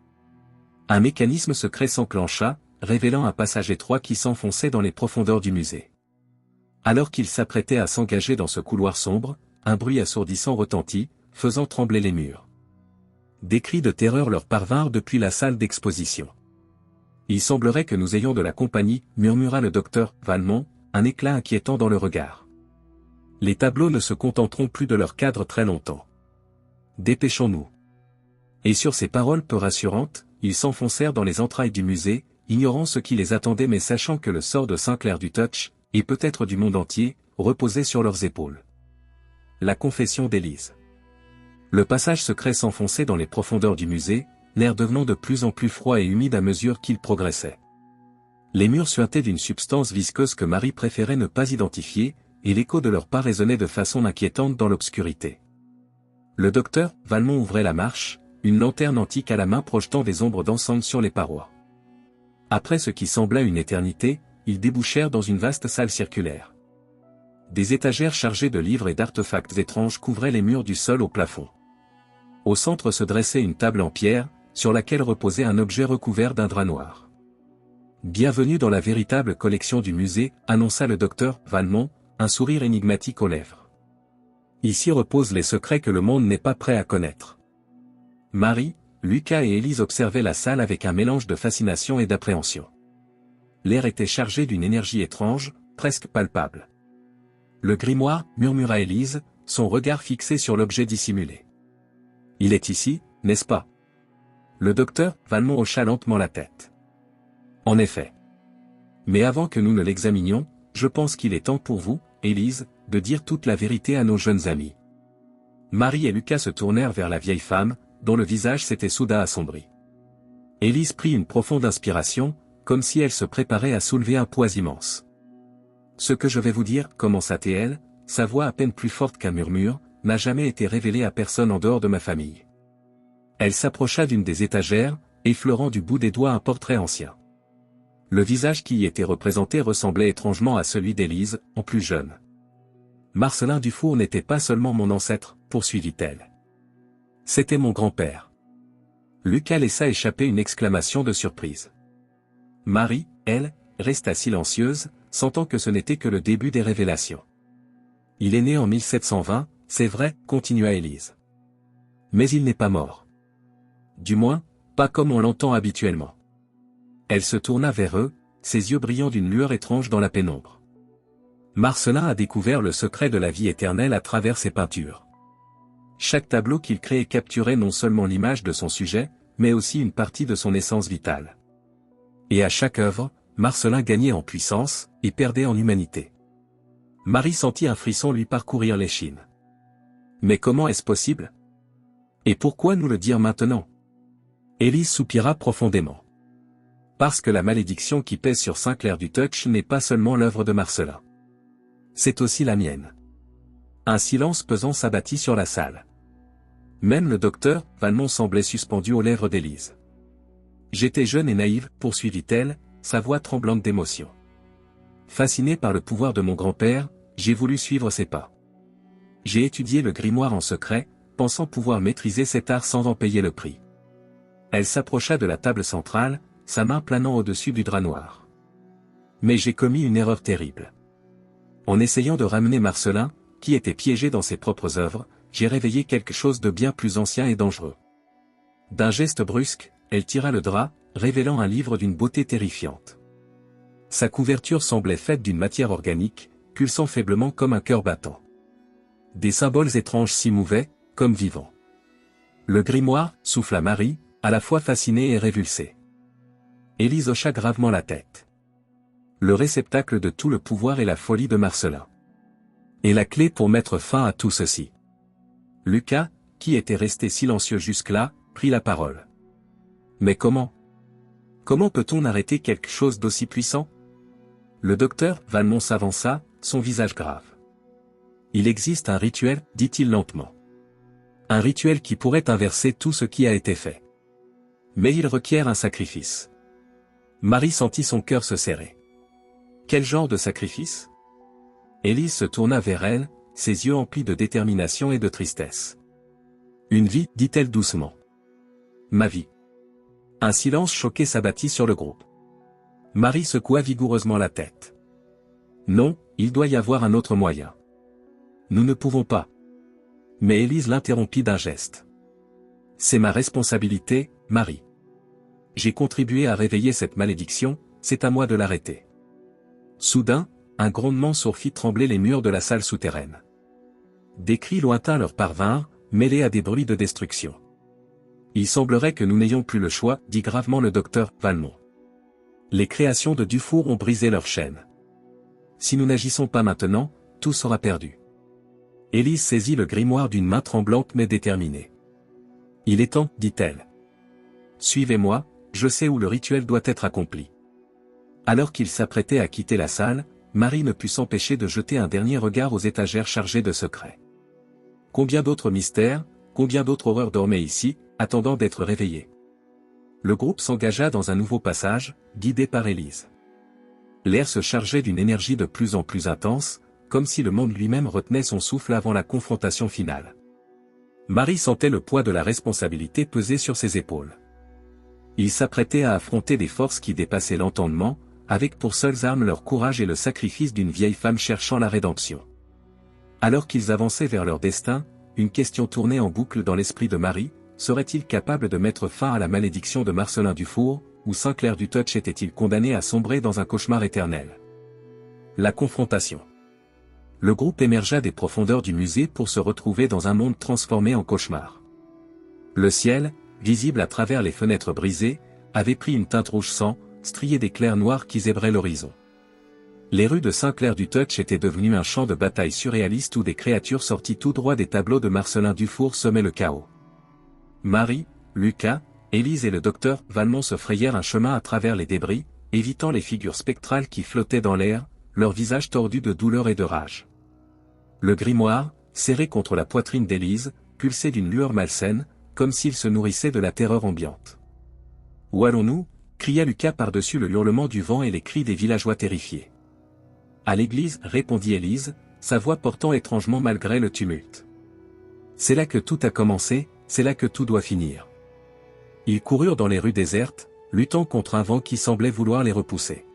Un mécanisme secret s'enclencha, révélant un passage étroit qui s'enfonçait dans les profondeurs du musée. Alors qu'il s'apprêtait à s'engager dans ce couloir sombre, un bruit assourdissant retentit, faisant trembler les murs. Des cris de terreur leur parvinrent depuis la salle d'exposition. Il semblerait que nous ayons de la compagnie, murmura le docteur Valmont, un éclat inquiétant dans le regard. Les tableaux ne se contenteront plus de leur cadre très longtemps. Dépêchons-nous. Et sur ces paroles peu rassurantes, ils s'enfoncèrent dans les entrailles du musée, ignorant ce qui les attendait mais sachant que le sort de Saint-Clair du Touch, et peut-être du monde entier, reposait sur leurs épaules. La confession d'Élise. Le passage secret s'enfonçait dans les profondeurs du musée, l'air devenant de plus en plus froid et humide à mesure qu'il progressait. Les murs suintaient d'une substance visqueuse que Marie préférait ne pas identifier, et l'écho de leurs pas résonnait de façon inquiétante dans l'obscurité. Le docteur Valmont ouvrait la marche, une lanterne antique à la main projetant des ombres dansantes sur les parois. Après ce qui sembla une éternité, ils débouchèrent dans une vaste salle circulaire. Des étagères chargées de livres et d'artefacts étranges couvraient les murs du sol au plafond. Au centre se dressait une table en pierre, sur laquelle reposait un objet recouvert d'un drap noir. Bienvenue dans la véritable collection du musée, annonça le docteur Valmont, un sourire énigmatique aux lèvres. Ici reposent les secrets que le monde n'est pas prêt à connaître. Marie, Lucas et Élise observaient la salle avec un mélange de fascination et d'appréhension. L'air était chargé d'une énergie étrange, presque palpable. Le grimoire, murmura Élise, son regard fixé sur l'objet dissimulé. Il est ici, n'est-ce pas? Le docteur Valmont hocha lentement la tête. En effet. Mais avant que nous ne l'examinions, je pense qu'il est temps pour vous, Élise, de dire toute la vérité à nos jeunes amis. Marie et Lucas se tournèrent vers la vieille femme, dont le visage s'était soudain assombri. Élise prit une profonde inspiration, comme si elle se préparait à soulever un poids immense. Ce que je vais vous dire, commença-t-elle, sa voix à peine plus forte qu'un murmure, n'a jamais été révélé à personne en dehors de ma famille. Elle s'approcha d'une des étagères, effleurant du bout des doigts un portrait ancien. Le visage qui y était représenté ressemblait étrangement à celui d'Élise, en plus jeune. Marcellin Dufour n'était pas seulement mon ancêtre, poursuivit-elle. C'était mon grand-père. Lucas laissa échapper une exclamation de surprise. Marie, elle, resta silencieuse, sentant que ce n'était que le début des révélations. Il est né en 1720, c'est vrai, continua Élise. Mais il n'est pas mort. Du moins, pas comme on l'entend habituellement. Elle se tourna vers eux, ses yeux brillant d'une lueur étrange dans la pénombre. Marcellin a découvert le secret de la vie éternelle à travers ses peintures. Chaque tableau qu'il créait capturait non seulement l'image de son sujet, mais aussi une partie de son essence vitale. Et à chaque œuvre, Marcellin gagnait en puissance, et perdait en humanité. Marie sentit un frisson lui parcourir l'échine. Mais comment est-ce possible? Et pourquoi nous le dire maintenant? Élise soupira profondément. Parce que la malédiction qui pèse sur Sinclair du Touch n'est pas seulement l'œuvre de Marcelin. C'est aussi la mienne. Un silence pesant s'abattit sur la salle. Même le docteur Valmont semblait suspendu aux lèvres d'Élise. J'étais jeune et naïve, poursuivit-elle, sa voix tremblante d'émotion. Fasciné par le pouvoir de mon grand-père, j'ai voulu suivre ses pas. J'ai étudié le grimoire en secret, pensant pouvoir maîtriser cet art sans en payer le prix. Elle s'approcha de la table centrale, sa main planant au-dessus du drap noir. Mais j'ai commis une erreur terrible. En essayant de ramener Marcelin, qui était piégé dans ses propres œuvres, j'ai réveillé quelque chose de bien plus ancien et dangereux. D'un geste brusque, elle tira le drap, révélant un livre d'une beauté terrifiante. Sa couverture semblait faite d'une matière organique, pulsant faiblement comme un cœur battant. Des symboles étranges s'y mouvaient, comme vivants. Le grimoire, souffla Marie, à la fois fascinée et révulsée. Élise hocha gravement la tête. Le réceptacle de tout le pouvoir et la folie de Marcelin. Et la clé pour mettre fin à tout ceci. Lucas, qui était resté silencieux jusque-là, prit la parole. Mais comment? Comment peut-on arrêter quelque chose d'aussi puissant? Le docteur Valmont s'avança, son visage grave. Il existe un rituel, dit-il lentement. Un rituel qui pourrait inverser tout ce qui a été fait. Mais il requiert un sacrifice. Marie sentit son cœur se serrer. Quel genre de sacrifice? Élise se tourna vers elle, ses yeux emplis de détermination et de tristesse. Une vie, dit-elle doucement. Ma vie. Un silence choqué s'abattit sur le groupe. Marie secoua vigoureusement la tête. Non, il doit y avoir un autre moyen. Nous ne pouvons pas. Mais Élise l'interrompit d'un geste. C'est ma responsabilité, Marie. J'ai contribué à réveiller cette malédiction, c'est à moi de l'arrêter. Soudain, un grondement sourd fit trembler les murs de la salle souterraine. Des cris lointains leur parvinrent, mêlés à des bruits de destruction. Il semblerait que nous n'ayons plus le choix, dit gravement le docteur Valmont. Les créations de Dufour ont brisé leur chaîne. Si nous n'agissons pas maintenant, tout sera perdu. Élise saisit le grimoire d'une main tremblante mais déterminée. Il est temps, dit-elle. Suivez-moi, je sais où le rituel doit être accompli. Alors qu'il s'apprêtait à quitter la salle, Marie ne put s'empêcher de jeter un dernier regard aux étagères chargées de secrets. Combien d'autres mystères, combien d'autres horreurs dormaient ici, attendant d'être réveillées. Le groupe s'engagea dans un nouveau passage, guidé par Élise. L'air se chargeait d'une énergie de plus en plus intense, comme si le monde lui-même retenait son souffle avant la confrontation finale. Marie sentait le poids de la responsabilité peser sur ses épaules. Ils s'apprêtaient à affronter des forces qui dépassaient l'entendement, avec pour seules armes leur courage et le sacrifice d'une vieille femme cherchant la rédemption. Alors qu'ils avançaient vers leur destin, une question tournait en boucle dans l'esprit de Marie, serait-il capable de mettre fin à la malédiction de Marcelin Dufour, ou Sinclair du Touch était-il condamné à sombrer dans un cauchemar éternel? La confrontation. Le groupe émergea des profondeurs du musée pour se retrouver dans un monde transformé en cauchemar. Le ciel, visible à travers les fenêtres brisées, avait pris une teinte rouge sang, strié d'éclairs noirs qui zébraient l'horizon. Les rues de Sinclair du Touch étaient devenues un champ de bataille surréaliste où des créatures sorties tout droit des tableaux de Marcelin Dufour semaient le chaos. Marie, Lucas, Élise et le docteur Valmont se frayèrent un chemin à travers les débris, évitant les figures spectrales qui flottaient dans l'air, leurs visages tordus de douleur et de rage. Le grimoire, serré contre la poitrine d'Élise, pulsait d'une lueur malsaine, comme s'il se nourrissait de la terreur ambiante. « Où allons-nous » cria Lucas par-dessus le hurlement du vent et les cris des villageois terrifiés. « À l'église » répondit Élise, sa voix portant étrangement malgré le tumulte. « C'est là que tout a commencé, c'est là que tout doit finir. » Ils coururent dans les rues désertes, luttant contre un vent qui semblait vouloir les repousser.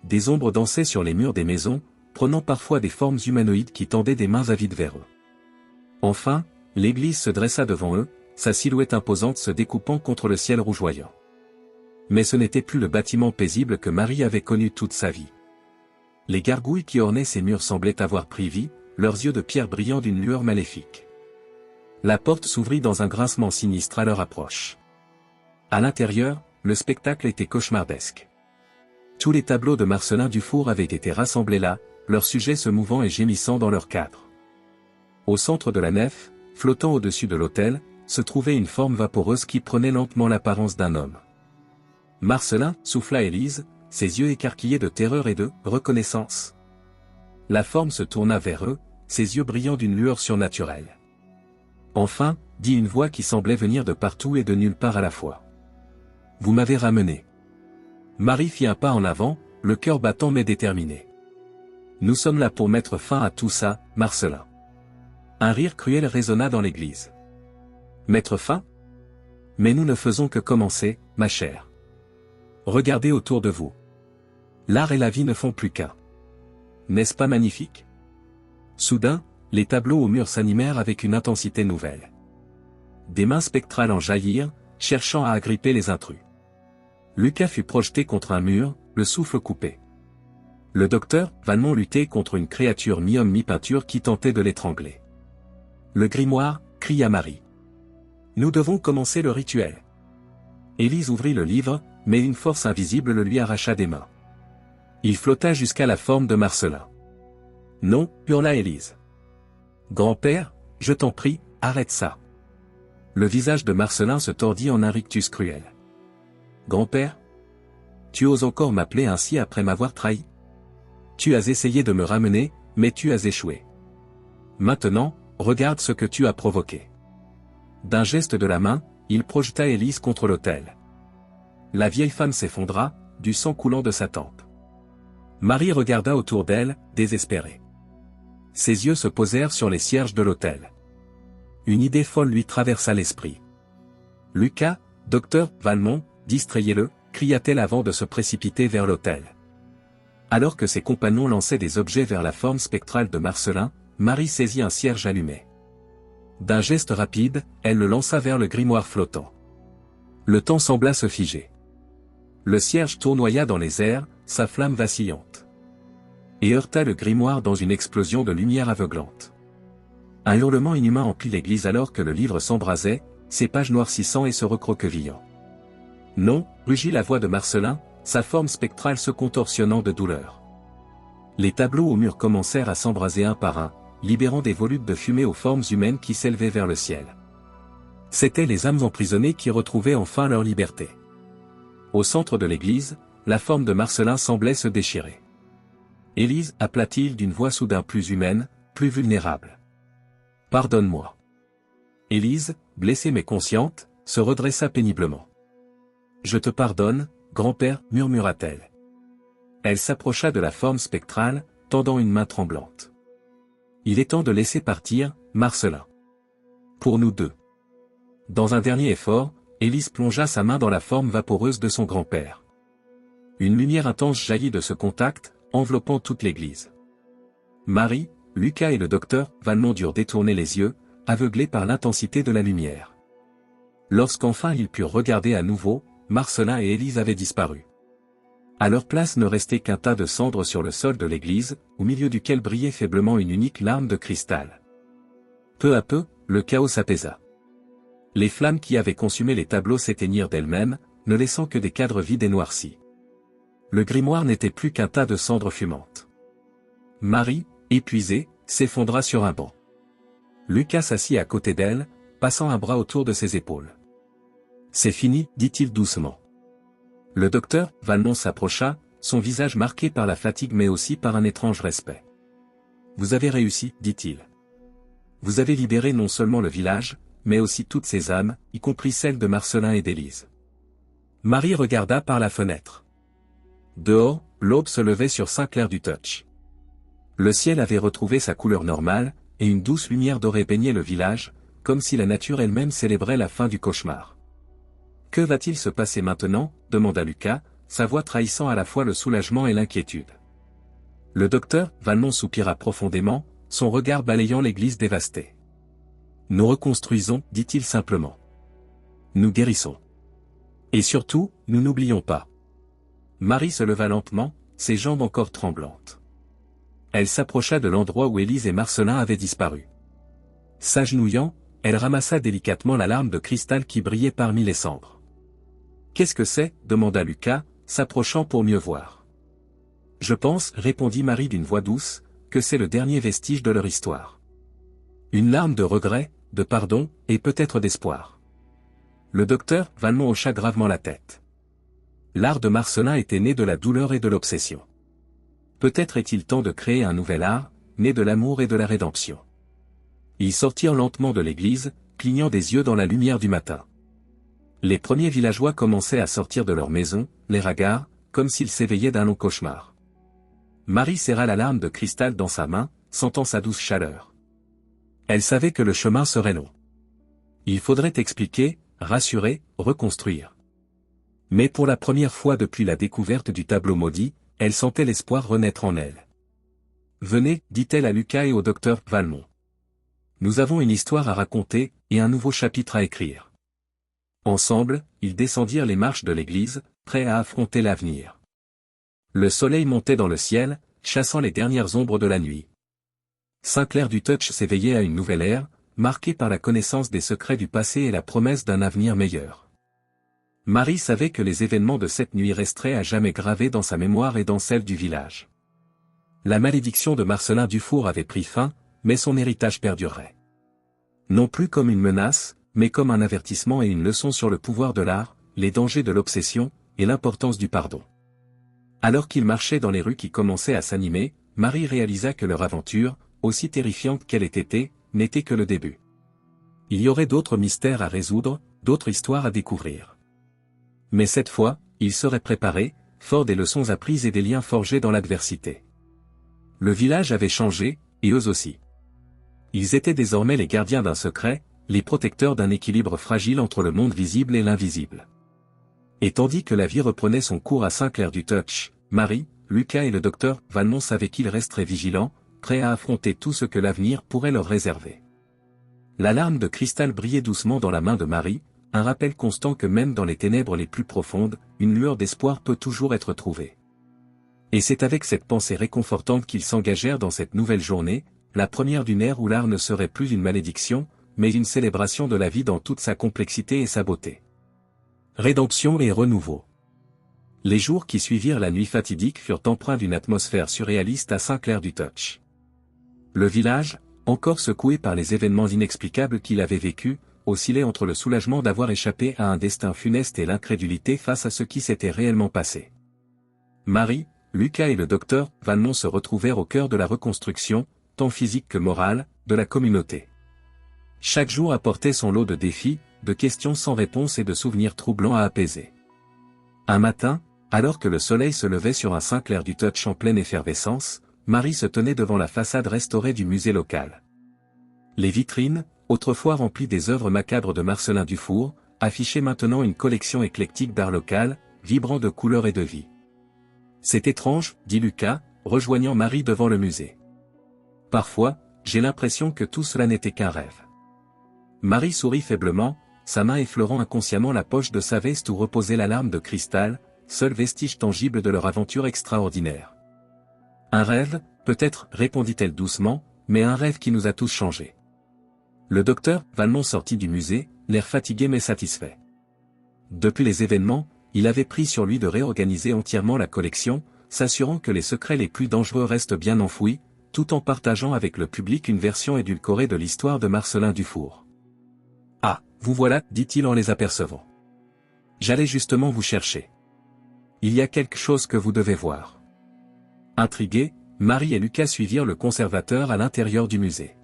Des ombres dansaient sur les murs des maisons, prenant parfois des formes humanoïdes qui tendaient des mains avides vers eux. Enfin, l'église se dressa devant eux, sa silhouette imposante se découpant contre le ciel rougeoyant. Mais ce n'était plus le bâtiment paisible que Marie avait connu toute sa vie. Les gargouilles qui ornaient ces murs semblaient avoir pris vie, leurs yeux de pierre brillant d'une lueur maléfique. La porte s'ouvrit dans un grincement sinistre à leur approche. À l'intérieur, le spectacle était cauchemardesque. Tous les tableaux de Marcelin Dufour avaient été rassemblés là, leurs sujets se mouvant et gémissant dans leur cadre. Au centre de la nef, flottant au-dessus de l'autel, se trouvait une forme vaporeuse qui prenait lentement l'apparence d'un homme. Marcelin, souffla Élise, ses yeux écarquillés de terreur et de reconnaissance. La forme se tourna vers eux, ses yeux brillant d'une lueur surnaturelle. Enfin, dit une voix qui semblait venir de partout et de nulle part à la fois. Vous m'avez ramené. Marie fit un pas en avant, le cœur battant mais déterminé. Nous sommes là pour mettre fin à tout ça, Marcelin. Un rire cruel résonna dans l'église. Mettre fin? Mais nous ne faisons que commencer, ma chère. Regardez autour de vous. L'art et la vie ne font plus qu'un. N'est-ce pas magnifique? Soudain, les tableaux au mur s'animèrent avec une intensité nouvelle. Des mains spectrales en jaillirent, cherchant à agripper les intrus. Lucas fut projeté contre un mur, le souffle coupé. Le docteur Valmont luttait contre une créature mi-homme mi-peinture qui tentait de l'étrangler. Le grimoire, cria Marie. Nous devons commencer le rituel. Élise ouvrit le livre, mais une force invisible le lui arracha des mains. Il flotta jusqu'à la forme de Marcelin. Non, hurla Élise. Grand-père, je t'en prie, arrête ça. Le visage de Marcelin se tordit en un rictus cruel. Grand-père? Tu oses encore m'appeler ainsi après m'avoir trahi? Tu as essayé de me ramener, mais tu as échoué. Maintenant, regarde ce que tu as provoqué. D'un geste de la main, il projeta Élise contre l'autel. La vieille femme s'effondra, du sang coulant de sa tempe. Marie regarda autour d'elle, désespérée. Ses yeux se posèrent sur les cierges de l'autel. Une idée folle lui traversa l'esprit. Lucas, docteur Valmont, distrayez-le, cria-t-elle avant de se précipiter vers l'autel. Alors que ses compagnons lançaient des objets vers la forme spectrale de Marcelin, Marie saisit un cierge allumé. D'un geste rapide, elle le lança vers le grimoire flottant. Le temps sembla se figer. Le cierge tournoya dans les airs, sa flamme vacillante. Et heurta le grimoire dans une explosion de lumière aveuglante. Un hurlement inhumain emplit l'église alors que le livre s'embrasait, ses pages noircissant et se recroquevillant. Non, rugit la voix de Marcelin, sa forme spectrale se contorsionnant de douleur. Les tableaux au mur commencèrent à s'embraser un par un, libérant des volutes de fumée aux formes humaines qui s'élevaient vers le ciel. C'étaient les âmes emprisonnées qui retrouvaient enfin leur liberté. Au centre de l'église, la forme de Marcelin semblait se déchirer. Élise, appela-t-il d'une voix soudain plus humaine, plus vulnérable. Pardonne-moi. Élise, blessée mais consciente, se redressa péniblement. Je te pardonne, grand-père, murmura-t-elle. Elle s'approcha de la forme spectrale, tendant une main tremblante. Il est temps de laisser partir, Marcelin. Pour nous deux. Dans un dernier effort, Élise plongea sa main dans la forme vaporeuse de son grand-père. Une lumière intense jaillit de ce contact, enveloppant toute l'église. Marie, Lucas et le docteur Valmont durent détourner les yeux, aveuglés par l'intensité de la lumière. Lorsqu'enfin ils purent regarder à nouveau, Marcelin et Élise avaient disparu. À leur place ne restait qu'un tas de cendres sur le sol de l'église, au milieu duquel brillait faiblement une unique larme de cristal. Peu à peu, le chaos s'apaisa. Les flammes qui avaient consumé les tableaux s'éteignirent d'elles-mêmes, ne laissant que des cadres vides et noircis. Le grimoire n'était plus qu'un tas de cendres fumantes. Marie, épuisée, s'effondra sur un banc. Lucas s'assit à côté d'elle, passant un bras autour de ses épaules. C'est fini, dit-il doucement. Le docteur Valmont s'approcha, son visage marqué par la fatigue mais aussi par un étrange respect. Vous avez réussi, dit-il. Vous avez libéré non seulement le village, mais aussi toutes ces âmes, y compris celles de Marcelin et d'Élise. Marie regarda par la fenêtre. Dehors, l'aube se levait sur Saint-Clair-du-Touch. Le ciel avait retrouvé sa couleur normale, et une douce lumière dorée baignait le village, comme si la nature elle-même célébrait la fin du cauchemar. Que va-t-il se passer maintenant, demanda Lucas, sa voix trahissant à la fois le soulagement et l'inquiétude. Le docteur Valmont soupira profondément, son regard balayant l'église dévastée. Nous reconstruisons, dit-il simplement. Nous guérissons. Et surtout, nous n'oublions pas. Marie se leva lentement, ses jambes encore tremblantes. Elle s'approcha de l'endroit où Élise et Marcelin avaient disparu. S'agenouillant, elle ramassa délicatement la larme de cristal qui brillait parmi les cendres. Qu'est-ce que c'est, demanda Lucas, s'approchant pour mieux voir. Je pense, répondit Marie d'une voix douce, que c'est le dernier vestige de leur histoire. Une larme de regret, de pardon, et peut-être d'espoir. Le docteur Valmont hocha gravement la tête. L'art de Marcellin était né de la douleur et de l'obsession. Peut-être est-il temps de créer un nouvel art, né de l'amour et de la rédemption. Ils sortirent lentement de l'église, clignant des yeux dans la lumière du matin. Les premiers villageois commençaient à sortir de leur maison, les hagards, comme s'ils s'éveillaient d'un long cauchemar. Marie serra la lame de cristal dans sa main, sentant sa douce chaleur. Elle savait que le chemin serait long. Il faudrait expliquer, rassurer, reconstruire. Mais pour la première fois depuis la découverte du tableau maudit, elle sentait l'espoir renaître en elle. « Venez, dit-elle à Lucas et au docteur Valmont. Nous avons une histoire à raconter, et un nouveau chapitre à écrire. » Ensemble, ils descendirent les marches de l'église, prêts à affronter l'avenir. Le soleil montait dans le ciel, chassant les dernières ombres de la nuit. Saint-Clair du Touch s'éveillait à une nouvelle ère, marquée par la connaissance des secrets du passé et la promesse d'un avenir meilleur. Marie savait que les événements de cette nuit resteraient à jamais gravés dans sa mémoire et dans celle du village. La malédiction de Marcellin Dufour avait pris fin, mais son héritage perdurerait. Non plus comme une menace, mais comme un avertissement et une leçon sur le pouvoir de l'art, les dangers de l'obsession, et l'importance du pardon. Alors qu'ils marchaient dans les rues qui commençaient à s'animer, Marie réalisa que leur aventure, aussi terrifiante qu'elle ait été, n'était que le début. Il y aurait d'autres mystères à résoudre, d'autres histoires à découvrir. Mais cette fois, ils seraient préparés, forts des leçons apprises et des liens forgés dans l'adversité. Le village avait changé, et eux aussi. Ils étaient désormais les gardiens d'un secret, les protecteurs d'un équilibre fragile entre le monde visible et l'invisible. Et tandis que la vie reprenait son cours à Saint-Clair du Touch, Marie, Lucas et le docteur Valmont savaient qu'ils resteraient vigilants, prêts à affronter tout ce que l'avenir pourrait leur réserver. La larme de cristal brillait doucement dans la main de Marie, un rappel constant que même dans les ténèbres les plus profondes, une lueur d'espoir peut toujours être trouvée. Et c'est avec cette pensée réconfortante qu'ils s'engagèrent dans cette nouvelle journée, la première d'une ère où l'art ne serait plus une malédiction, mais une célébration de la vie dans toute sa complexité et sa beauté. Rédemption et renouveau. Les jours qui suivirent la nuit fatidique furent empreints d'une atmosphère surréaliste à Saint-Clair du Touch. Le village, encore secoué par les événements inexplicables qu'il avait vécus, oscillait entre le soulagement d'avoir échappé à un destin funeste et l'incrédulité face à ce qui s'était réellement passé. Marie, Lucas et le docteur Valmont se retrouvèrent au cœur de la reconstruction, tant physique que morale, de la communauté. Chaque jour apportait son lot de défis, de questions sans réponse et de souvenirs troublants à apaiser. Un matin, alors que le soleil se levait sur un Saint-Clair du Touch en pleine effervescence, Marie se tenait devant la façade restaurée du musée local. Les vitrines, autrefois remplies des œuvres macabres de Marcellin Dufour, affichaient maintenant une collection éclectique d'art local, vibrant de couleurs et de vie. « C'est étrange, dit Lucas, rejoignant Marie devant le musée. Parfois, j'ai l'impression que tout cela n'était qu'un rêve. » Marie sourit faiblement, sa main effleurant inconsciemment la poche de sa veste où reposait la larme de cristal, seul vestige tangible de leur aventure extraordinaire. « Un rêve, peut-être, répondit-elle doucement, mais un rêve qui nous a tous changés. » Le docteur Valmont sortit du musée, l'air fatigué mais satisfait. Depuis les événements, il avait pris sur lui de réorganiser entièrement la collection, s'assurant que les secrets les plus dangereux restent bien enfouis, tout en partageant avec le public une version édulcorée de l'histoire de Marcellin Dufour. « Ah, vous voilà, dit-il en les apercevant. J'allais justement vous chercher. Il y a quelque chose que vous devez voir. » Intrigués, Marie et Lucas suivirent le conservateur à l'intérieur du musée.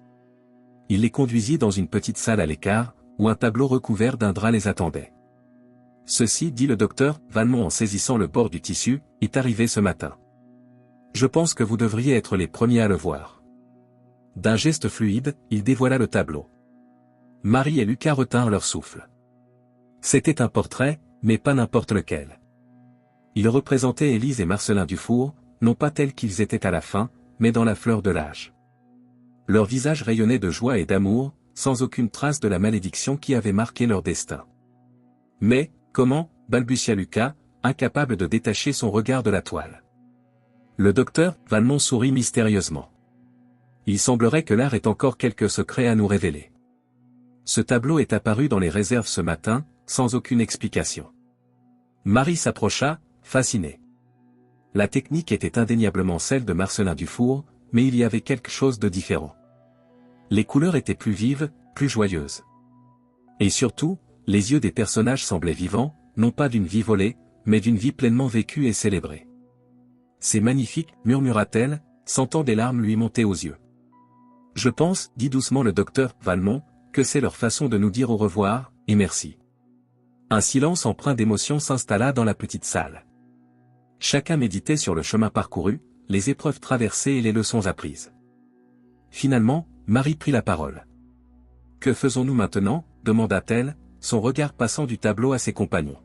Il les conduisit dans une petite salle à l'écart, où un tableau recouvert d'un drap les attendait. « Ceci, dit le docteur Valmont en saisissant le bord du tissu, est arrivé ce matin. Je pense que vous devriez être les premiers à le voir. » D'un geste fluide, il dévoila le tableau. Marie et Lucas retinrent leur souffle. C'était un portrait, mais pas n'importe lequel. Il représentait Élise et Marcellin Dufour, non pas tels qu'ils étaient à la fin, mais dans la fleur de l'âge. Leurs visages rayonnaient de joie et d'amour, sans aucune trace de la malédiction qui avait marqué leur destin. Mais, comment, balbutia Lucas, incapable de détacher son regard de la toile. Le docteur Valmont sourit mystérieusement. Il semblerait que l'art ait encore quelques secrets à nous révéler. Ce tableau est apparu dans les réserves ce matin, sans aucune explication. Marie s'approcha, fascinée. La technique était indéniablement celle de Marcellin Dufour, mais il y avait quelque chose de différent. Les couleurs étaient plus vives, plus joyeuse. Et surtout, les yeux des personnages semblaient vivants, non pas d'une vie volée, mais d'une vie pleinement vécue et célébrée. C'est magnifique, murmura-t-elle, sentant des larmes lui monter aux yeux. Je pense, dit doucement le docteur Valmont, que c'est leur façon de nous dire au revoir, et merci. Un silence empreint d'émotion s'installa dans la petite salle. Chacun méditait sur le chemin parcouru, les épreuves traversées et les leçons apprises. Finalement, Marie prit la parole. « Que faisons-nous maintenant » demanda-t-elle, son regard passant du tableau à ses compagnons.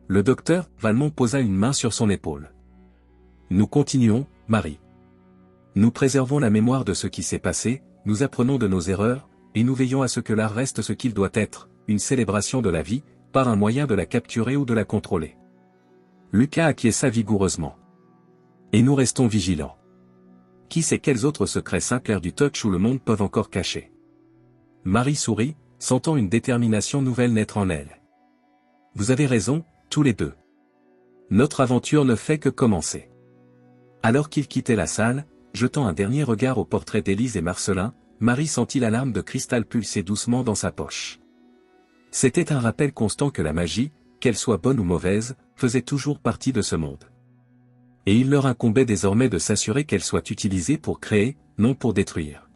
Le docteur Valmont posa une main sur son épaule. « Nous continuons, Marie. Nous préservons la mémoire de ce qui s'est passé, nous apprenons de nos erreurs, et nous veillons à ce que l'art reste ce qu'il doit être, une célébration de la vie, par un moyen de la capturer ou de la contrôler. » Lucas acquiesça vigoureusement. « Et nous restons vigilants. Qui sait quels autres secrets Sinclair du Touch ou le monde peuvent encore cacher ?» Marie sourit, sentant une détermination nouvelle naître en elle. « Vous avez raison, tous les deux. Notre aventure ne fait que commencer. » Alors qu'ils quittaient la salle, jetant un dernier regard au portrait d'Élise et Marcelin, Marie sentit la larme de cristal pulser doucement dans sa poche. C'était un rappel constant que la magie, qu'elle soit bonne ou mauvaise, faisait toujours partie de ce monde. Et il leur incombait désormais de s'assurer qu'elle soit utilisée pour créer, non pour détruire.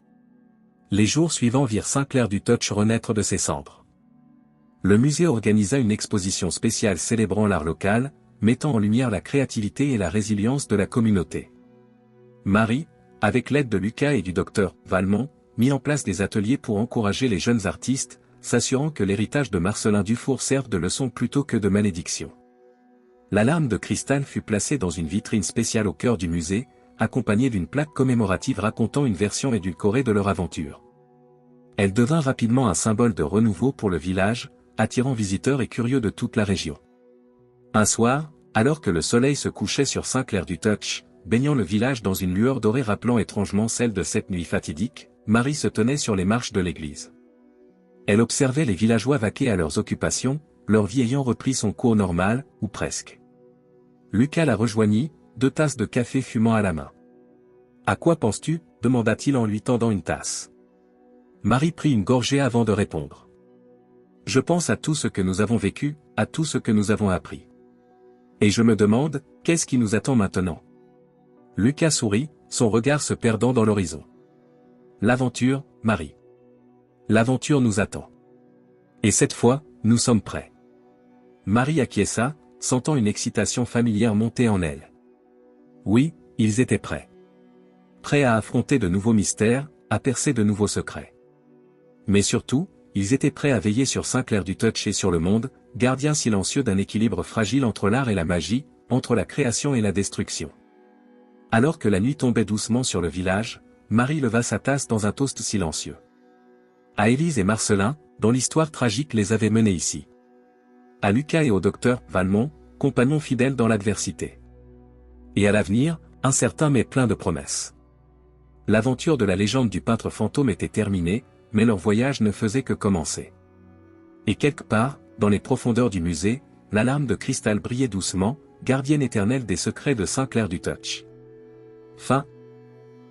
Les jours suivants virent Sinclair du Touch renaître de ses cendres. Le musée organisa une exposition spéciale célébrant l'art local, mettant en lumière la créativité et la résilience de la communauté. Marie, avec l'aide de Lucas et du docteur Valmont, mit en place des ateliers pour encourager les jeunes artistes, s'assurant que l'héritage de Marcelin Dufour serve de leçon plutôt que de malédiction. La lame de cristal fut placée dans une vitrine spéciale au cœur du musée, accompagnée d'une plaque commémorative racontant une version édulcorée de leur aventure. Elle devint rapidement un symbole de renouveau pour le village, attirant visiteurs et curieux de toute la région. Un soir, alors que le soleil se couchait sur Sinclair du Touch, baignant le village dans une lueur dorée rappelant étrangement celle de cette nuit fatidique, Marie se tenait sur les marches de l'église. Elle observait les villageois vaquer à leurs occupations, leur vie ayant repris son cours normal, ou presque. Lucas la rejoignit, 2 tasses de café fumant à la main. « À quoi penses-tu » demanda-t-il en lui tendant une tasse. Marie prit une gorgée avant de répondre. « Je pense à tout ce que nous avons vécu, à tout ce que nous avons appris. Et je me demande, qu'est-ce qui nous attend maintenant ?» Lucas sourit, son regard se perdant dans l'horizon. « L'aventure, Marie. L'aventure nous attend. Et cette fois, nous sommes prêts. » Marie acquiesça, sentant une excitation familière monter en elle. Oui, ils étaient prêts. Prêts à affronter de nouveaux mystères, à percer de nouveaux secrets. Mais surtout, ils étaient prêts à veiller sur Sinclair du Touch et sur le monde, gardien silencieux d'un équilibre fragile entre l'art et la magie, entre la création et la destruction. Alors que la nuit tombait doucement sur le village, Marie leva sa tasse dans un toast silencieux. À Élise et Marcelin, dont l'histoire tragique les avait menés ici. À Lucas et au docteur Valmont, compagnons fidèles dans l'adversité. Et à l'avenir, incertain mais plein de promesses. L'aventure de la légende du peintre fantôme était terminée, mais leur voyage ne faisait que commencer. Et quelque part, dans les profondeurs du musée, la lame de cristal brillait doucement, gardienne éternelle des secrets de Sinclair du Touch. Fin.